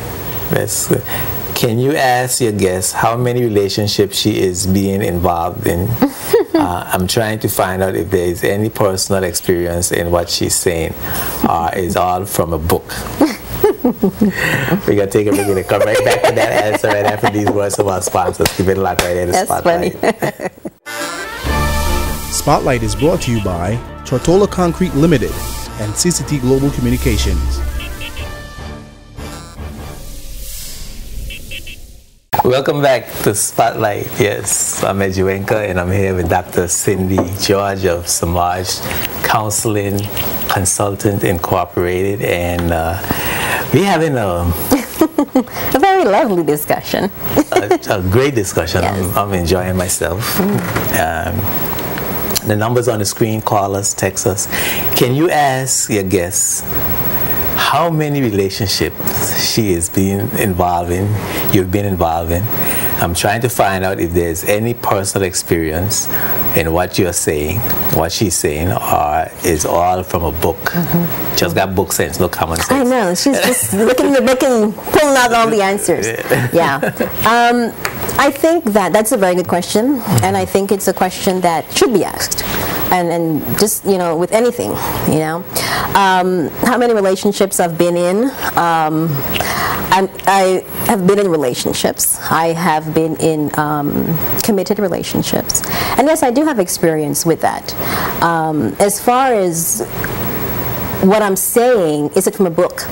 Can you ask your guest how many relationships she is being involved in? I'm trying to find out if there is any personal experience in what she's saying, or is all from a book. We're going to take a break and come right back to that answer right after these words of our sponsors. Keep it locked right in the Spotlight. Spotlight is brought to you by Tortola Concrete Limited and CCT Global Communications. Welcome back to Spotlight. Yes, I'm Ed Juenka, and I'm here with Dr. Cindy George of Samaj Counseling Consultant Incorporated, and we're having a very lovely discussion. a great discussion. Yes. I'm enjoying myself. The numbers on the screen, call us, text us. Can you ask your guests how many relationships you've been involved in? I'm trying to find out if there's any personal experience in what you're saying, what she's saying, or is all from a book. Just got book sense, no common sense. I know, she's just looking in the book and pulling out all the answers. Yeah. I think that's a very good question, and I think it's a question that should be asked. And just, you know, with anything, you know. How many relationships I've been in? I have been in relationships. I have been in committed relationships. And yes, I do have experience with that. As far as what I'm saying, is it from a book?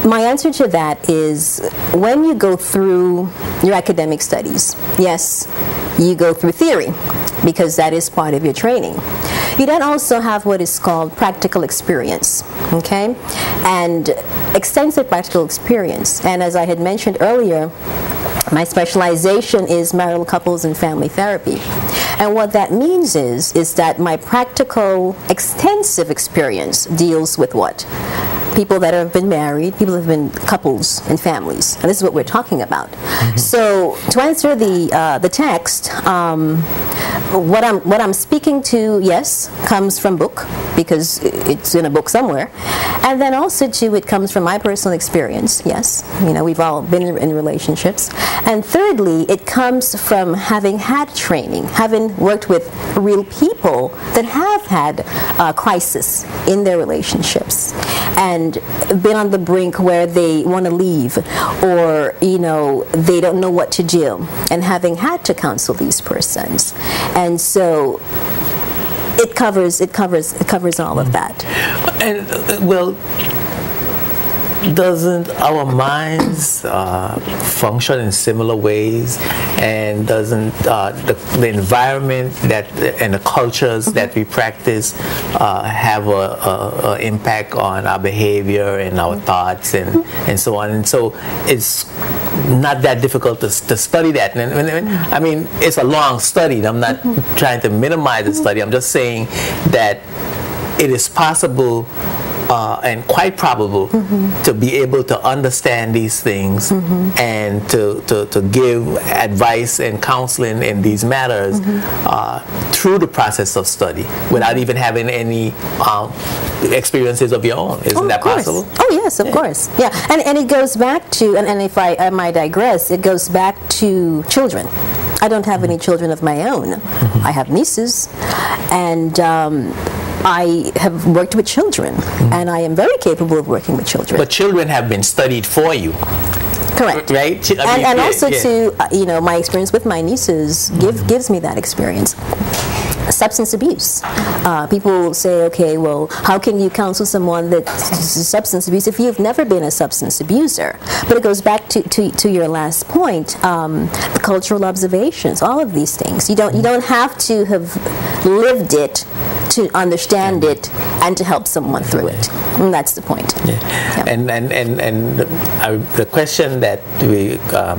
My answer to that is when you go through your academic studies, yes, you go through theory because that is part of your training. You then also have what is called practical experience, okay? And extensive practical experience. And as I had mentioned earlier, my specialization is marital couples and family therapy. And what that means is that my practical, extensive experience deals with what? People that have been married, people that have been couples and families. And this is what we're talking about. So to answer the text, what I'm speaking to, yes, comes from book, because it's in a book somewhere. And then also too, it comes from my personal experience, yes. You know, we've all been in relationships. And thirdly, it comes from having had training, having worked with real people that have had crisis in their relationships. and been on the brink where they want to leave, or they don't know what to do, and having had to counsel these persons. And so it covers all of that. And doesn't our minds function in similar ways, and doesn't the environment and the cultures that we practice have a impact on our behavior and our thoughts and so on? And so it's not that difficult to study that. And I mean, it's a long study. I'm not trying to minimize the study. I'm just saying that it is possible and quite probable to be able to understand these things and to give advice and counseling in these matters through the process of study without even having any experiences of your own. Isn't that possible? Oh yes, of course. Yeah, and it goes back to, and if I might digress, it goes back to children. I don't have any children of my own. I have nieces, and I have worked with children, and I am very capable of working with children. But children have been studied for you. Correct. Right? And also to, my experience with my nieces gives me that experience. Substance abuse. People say, okay, well, how can you counsel someone that's substance abuse if you've never been a substance abuser? But it goes back to your last point, the cultural observations, all of these things. You don't have to have lived it to understand it and to help someone through it. And that's the point. Yeah. Yeah. And the question that we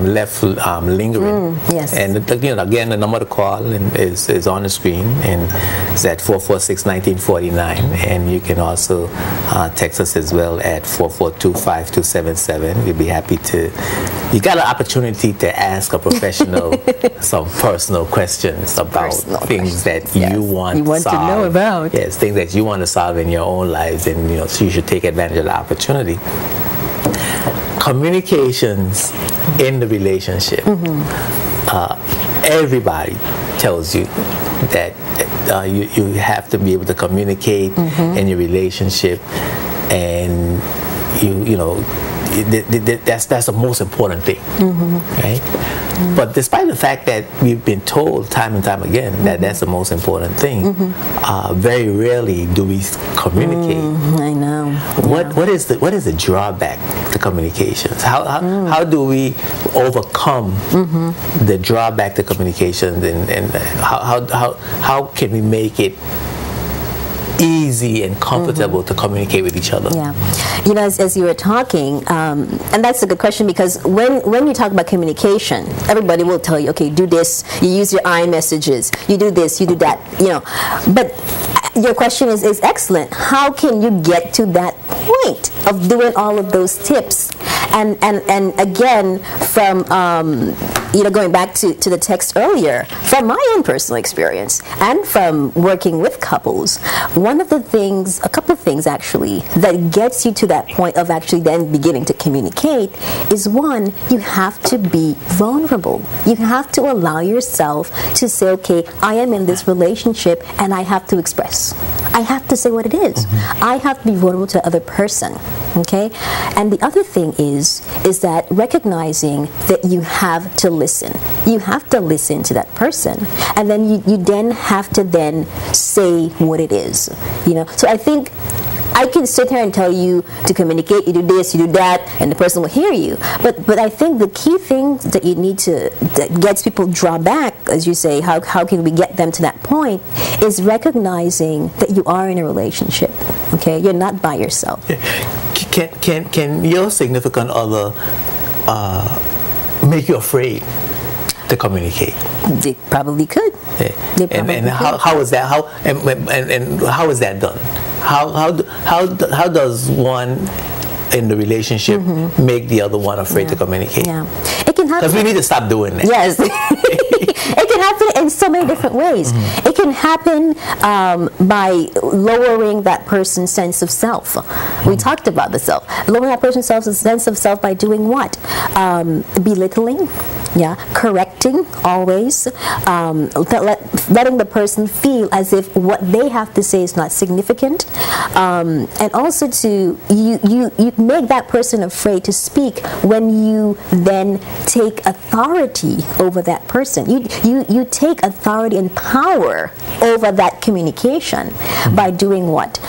left lingering. Yes. And again, the number to call is on the screen, and it's at 446-1949. And you can also text us as well at 442-5277. We'd be happy to. You got an opportunity to ask a professional some personal questions about things that you want to solve. To know about. Yes, things that you want to solve in your own lives, and so you should take advantage of the opportunity. Communications in the relationship. Everybody tells you that you have to be able to communicate in your relationship, and that's the most important thing, right? But despite the fact that we've been told time and time again that that's the most important thing, very rarely do we communicate. I know. What is the drawback to communications? How do we overcome the drawback to communications, and how can we make it easy and comfortable to communicate with each other? Yeah, as you were talking, and that's a good question, because when you talk about communication, everybody will tell you, okay, do this, you use your iMessages, you do this, you do that, but your question is excellent. How can you get to that point of doing all of those tips? And again, from going back to the text earlier, from my own personal experience and from working with couples, a couple of things actually that gets you to that point of actually then beginning to communicate is, one, you have to be vulnerable. You have to allow yourself to say, okay, I am in this relationship and I have to express. I have to say what it is. I have to be vulnerable to the other person. Okay? And the other thing is that recognizing that you have to listen. You have to listen to that person. And then you then have to then say what it is. So I think I can sit here and tell you to communicate, you do this, you do that, and the person will hear you. But I think the key thing that you need that gets people draw back, as you say, how can we get them to that point, is recognizing that you are in a relationship. Okay, you're not by yourself. Can your significant other make you afraid to communicate? They probably could. Yeah. And how is that? And how is that done? How does one in the relationship make the other one afraid to communicate? Yeah, it can happen. Because we need to stop doing that. Yes, it can happen in so many different ways. It can happen by lowering that person's sense of self. We talked about the self. Lowering that person's sense of self by doing what? Belittling. correcting always, letting the person feel as if what they have to say is not significant, and also to you make that person afraid to speak when you then take authority over that person. You take authority and power over that communication by doing what?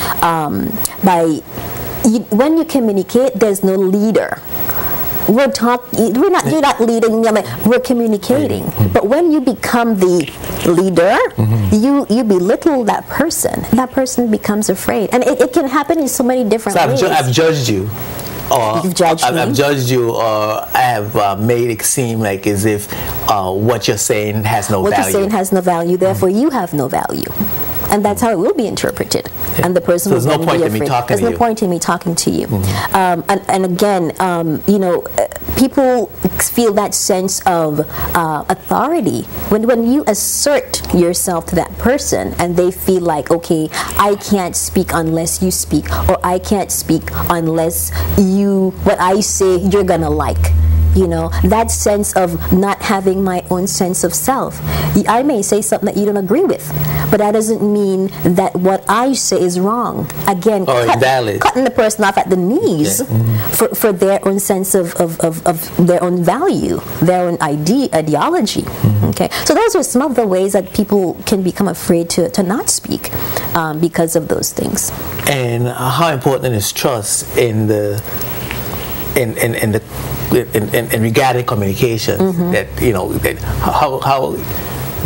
When you communicate, there's no leader. You're not leading, we're communicating. But when you become the leader, you belittle that person. That person becomes afraid. And it can happen in so many different ways. I've judged you. Or You've judged me. I've judged you, or I have made it seem like as if what you're saying has no value. What you're saying has no value, therefore you have no value. And that's how it will be interpreted. Yeah. And the person will be afraid. There's no point in me talking to you. And again, people feel that sense of authority when you assert yourself to that person, and they feel like, okay, I can't speak unless you speak, or I can't speak unless what I say you're gonna like. That sense of not having my own sense of self. I may say something that you don't agree with, but that doesn't mean that what I say is wrong. Again, cutting the person off at the knees for their own sense of their own value, their own ideology. Okay, so those are some of the ways that people can become afraid to not speak because of those things. And how important is trust in regarding communication? How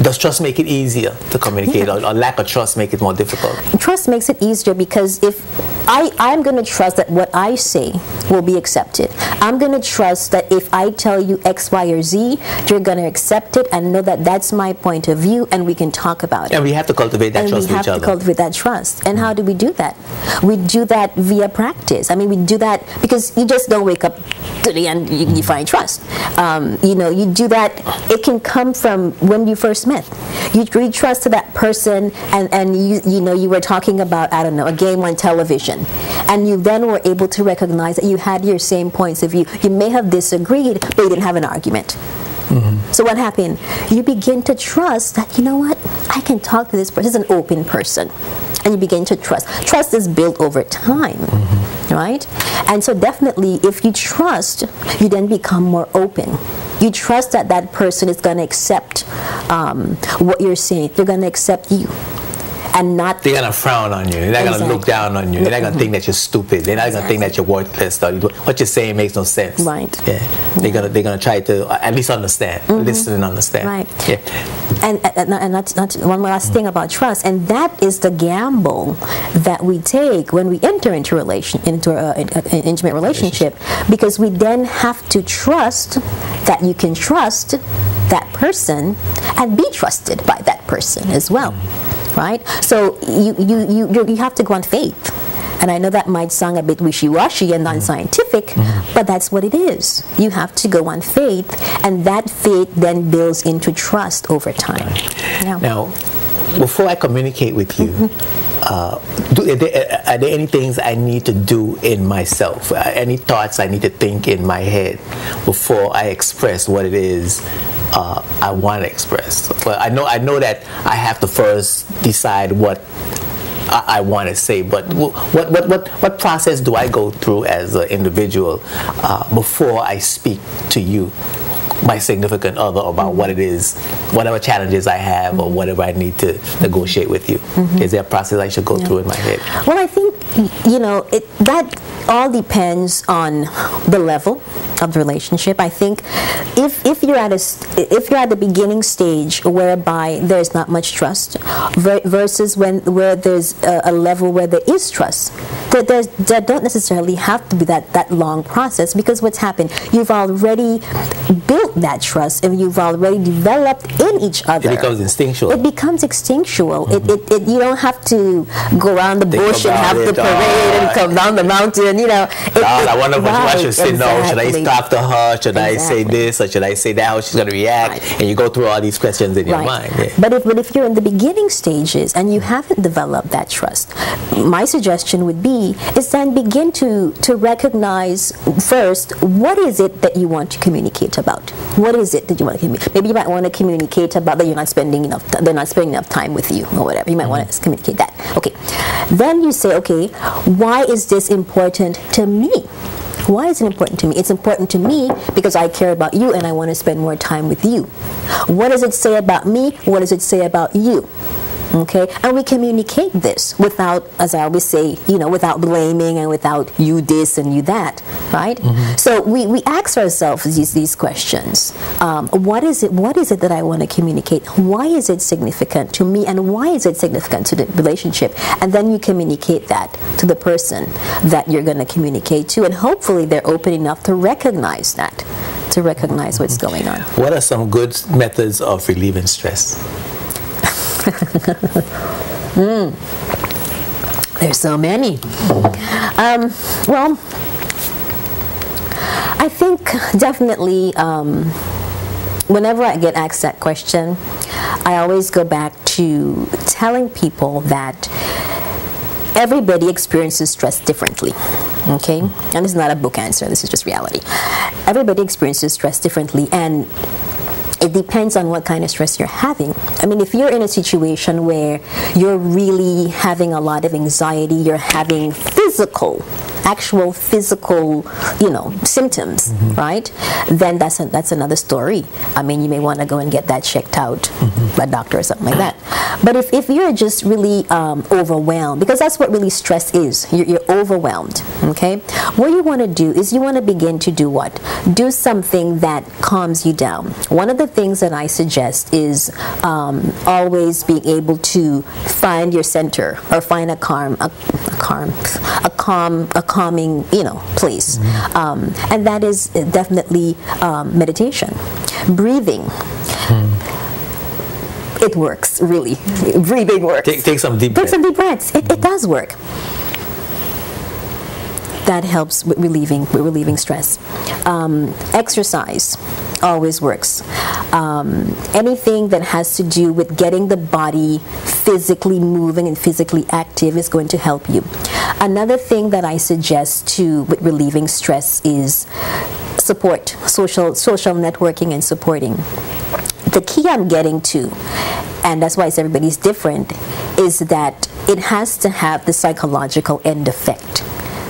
does trust make it easier to communicate, or lack of trust make it more difficult? Trust makes it easier because if I'm going to trust that what I say will be accepted. I'm going to trust that if I tell you X, Y, or Z, you're going to accept it and know that that's my point of view, and we can talk about it. And we have to cultivate that trust with each other. And we have to cultivate that trust. And how do we do that? We do that via practice. I mean, we do that because you just don't wake up today and you find trust. You do that. It can come from when you first met. You trust to that person, and you were talking about, I don't know, a game on television, and you then were able to recognize that you had your same points of view. You may have disagreed, but you didn't have an argument. So what happened? You begin to trust that, you know what, I can talk to this person. This is an open person. And you begin to trust. Trust is built over time, right? And so definitely, if you trust, you then become more open. You trust that that person is going to accept what you're saying. They're going to accept you. And not... They're going to frown on you. They're not going to look down on you. They're not going to think that you're stupid. They're not going to think that you're worthless. What you're saying makes no sense. Right. Yeah. They're gonna try to at least understand. Listen and understand. Right. Yeah. And that's one last thing about trust, and that is the gamble that we take when we enter into an intimate relationship, because we then have to trust that you can trust that person and be trusted by that person as well. Right? So you have to go on faith. And I know that might sound a bit wishy-washy and non-scientific, but that's what it is. You have to go on faith, and that faith then builds into trust over time. Yeah. Now, before I communicate with you, are there any things I need to do in myself? Any thoughts I need to think in my head before I express what it is I want to express? Well, I know that I have to first decide what I want to say, but what process do I go through as an individual before I speak to you, my significant other, about what it is, whatever challenges I have or whatever I need to negotiate with you? Is there a process I should go through in my head? Well, I think that all depends on the level of the relationship. I think if you're at the beginning stage whereby there's not much trust, versus where there's a level where there is trust, there don't necessarily have to be that long process, because what's happened, you've already built that trust and you've already developed in each other. It becomes instinctual. It becomes instinctual. You don't have to go around the bush and have the parade and come down the mountain and I wonder what should say. No, should I talk to her? Should I say this, or should I say that? How she's going to react? Right. And you go through all these questions in your mind. Yeah. But if you're in the beginning stages and you haven't developed that trust, my suggestion would be is then begin to recognize first, what is it that you want to communicate about? What is it that you want to communicate? Maybe you might want to communicate about that they're not spending enough time with you or whatever. You might want to communicate that. Okay. Then you say, okay, why is this important to me? Why is it important to me? It's important to me because I care about you and I want to spend more time with you. What does it say about me? What does it say about you? Okay, and we communicate this without, as I always say, without blaming and without you this and you that, right? Mm-hmm. So we ask ourselves these questions. What is it that I want to communicate? Why is it significant to me, and why is it significant to the relationship? And then you communicate that to the person that you're going to communicate to, and hopefully they're open enough to recognize that, to recognize what's going on. What are some good methods of relieving stress? There's so many. Well, I think definitely whenever I get asked that question, I always go back to telling people that everybody experiences stress differently. Okay? And this is not a book answer, this is just reality. Everybody experiences stress differently, and it depends on what kind of stress you're having. I mean, if you're in a situation where you're really having a lot of anxiety, you're having actual physical, symptoms, mm-hmm. right? Then that's another story. I mean, you may want to go and get that checked out mm-hmm. by a doctor or something like that. But if you're just really overwhelmed, because that's what really stress is, you're overwhelmed, okay? What you want to do is you want to begin to do what? Do something that calms you down. One of the things that I suggest is always being able to find your center or find a calming, place. Mm-hmm. And that is definitely meditation, breathing. It works, really. Breathing works. Take some deep breaths. Take some deep breaths. It does work. That helps with relieving stress. Exercise always works. Anything that has to do with getting the body physically moving and physically active is going to help you. Another thing that I suggest with relieving stress is support, social networking and supporting. The key I'm getting to, and that's why everybody's different, is that it has to have the psychological end effect.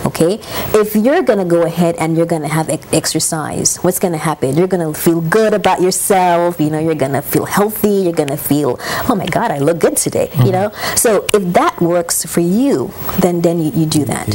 Okay? If you're going to go ahead and you're going to have exercise, what's going to happen? You're going to feel good about yourself, you're going to feel healthy, you're going to feel, oh my God, I look good today, mm-hmm. So if that works for you, then you do that,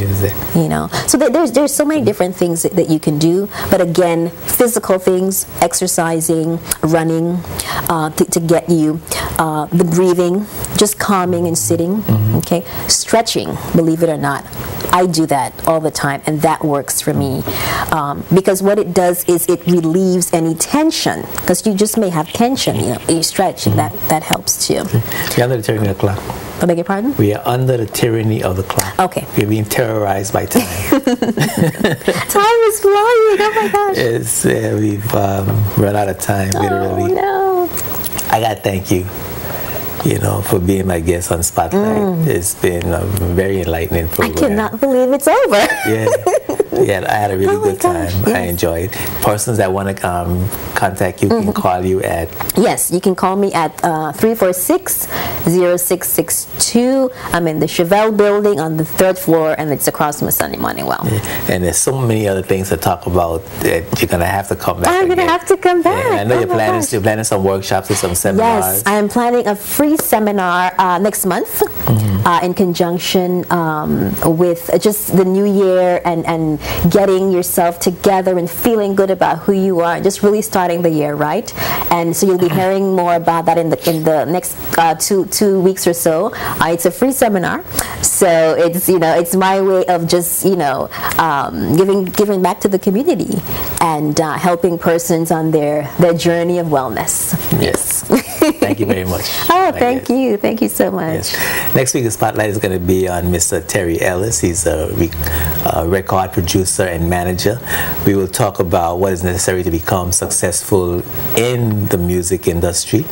So there's so many different things that you can do, but again, physical things, exercising, running, to get you, the breathing, just calming and sitting, mm-hmm. okay? Stretching, believe it or not, I do that all the time, and that works for me because what it does is it relieves any tension, because you just may have tension, you stretch, and that helps too. We're under the tyranny of the clock. I beg your pardon? We are under the tyranny of the clock. Okay. We're being terrorized by time. Time is flying, oh my gosh. Yes, we've run out of time, literally. Oh no. I got to thank you. For being my guest on Spotlight. It's been a very enlightening program. I cannot believe it's over. Yeah, I had a really good time. Yes. I enjoyed. Persons that want to contact you mm-hmm. can call you at... Yes, you can call me at 346-0662. I'm in the Chevelle building on the 3rd floor, and it's across from Sunday Morning Well. Yeah. And there's so many other things to talk about that you're going to have to come back I'm going to have to come back. Yeah, I know you're planning some workshops and some seminars. Yes, I am planning a free seminar next month mm-hmm. In conjunction with just the new year and getting yourself together and feeling good about who you are, and just really starting the year right. And so you'll be hearing more about that in the next 2 weeks or so. It's a free seminar, so it's my way of just giving back to the community and helping persons on their journey of wellness. Yes. Thank you very much. Oh, thank you so much. Yes. Next week the spotlight is going to be on Mr. Terry Ellis. He's a record producer and manager. We will talk about what is necessary to become successful in the music industry,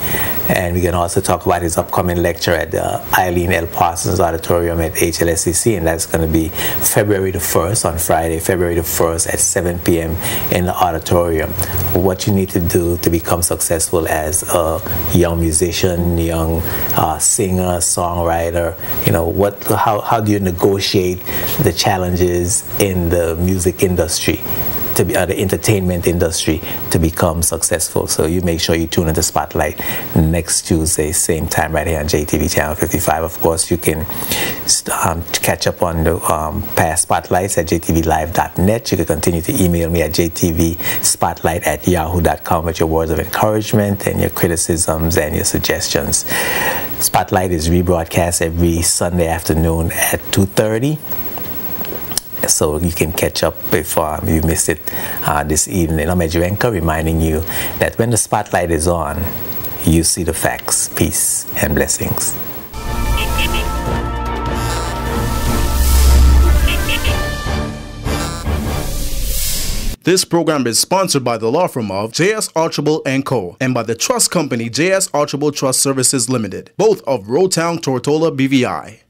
and we can also talk about his upcoming lecture at the Eileen L. Parsons Auditorium at HLSCC, and that's going to be February the 1st, on Friday, February the 1st at 7 p.m. in the auditorium. What you need to do to become successful as a young musician, young singer, songwriter, how do you negotiate the challenges in the music industry, to be the entertainment industry, to become successful. So you make sure you tune into Spotlight next Tuesday, same time, right here on JTV Channel 55. Of course, you can catch up on the past spotlights at jtvlive.net. You can continue to email me at jtvspotlight@yahoo.com with your words of encouragement and your criticisms and your suggestions. Spotlight is rebroadcast every Sunday afternoon at 2:30. So you can catch up if you missed it this evening. I'm Edjuenka, reminding you that when the spotlight is on, you see the facts. Peace and blessings. This program is sponsored by the law firm of J.S. Archibald & Co. and by the trust company J.S. Archibald Trust Services Limited, both of Rotown, Tortola, BVI.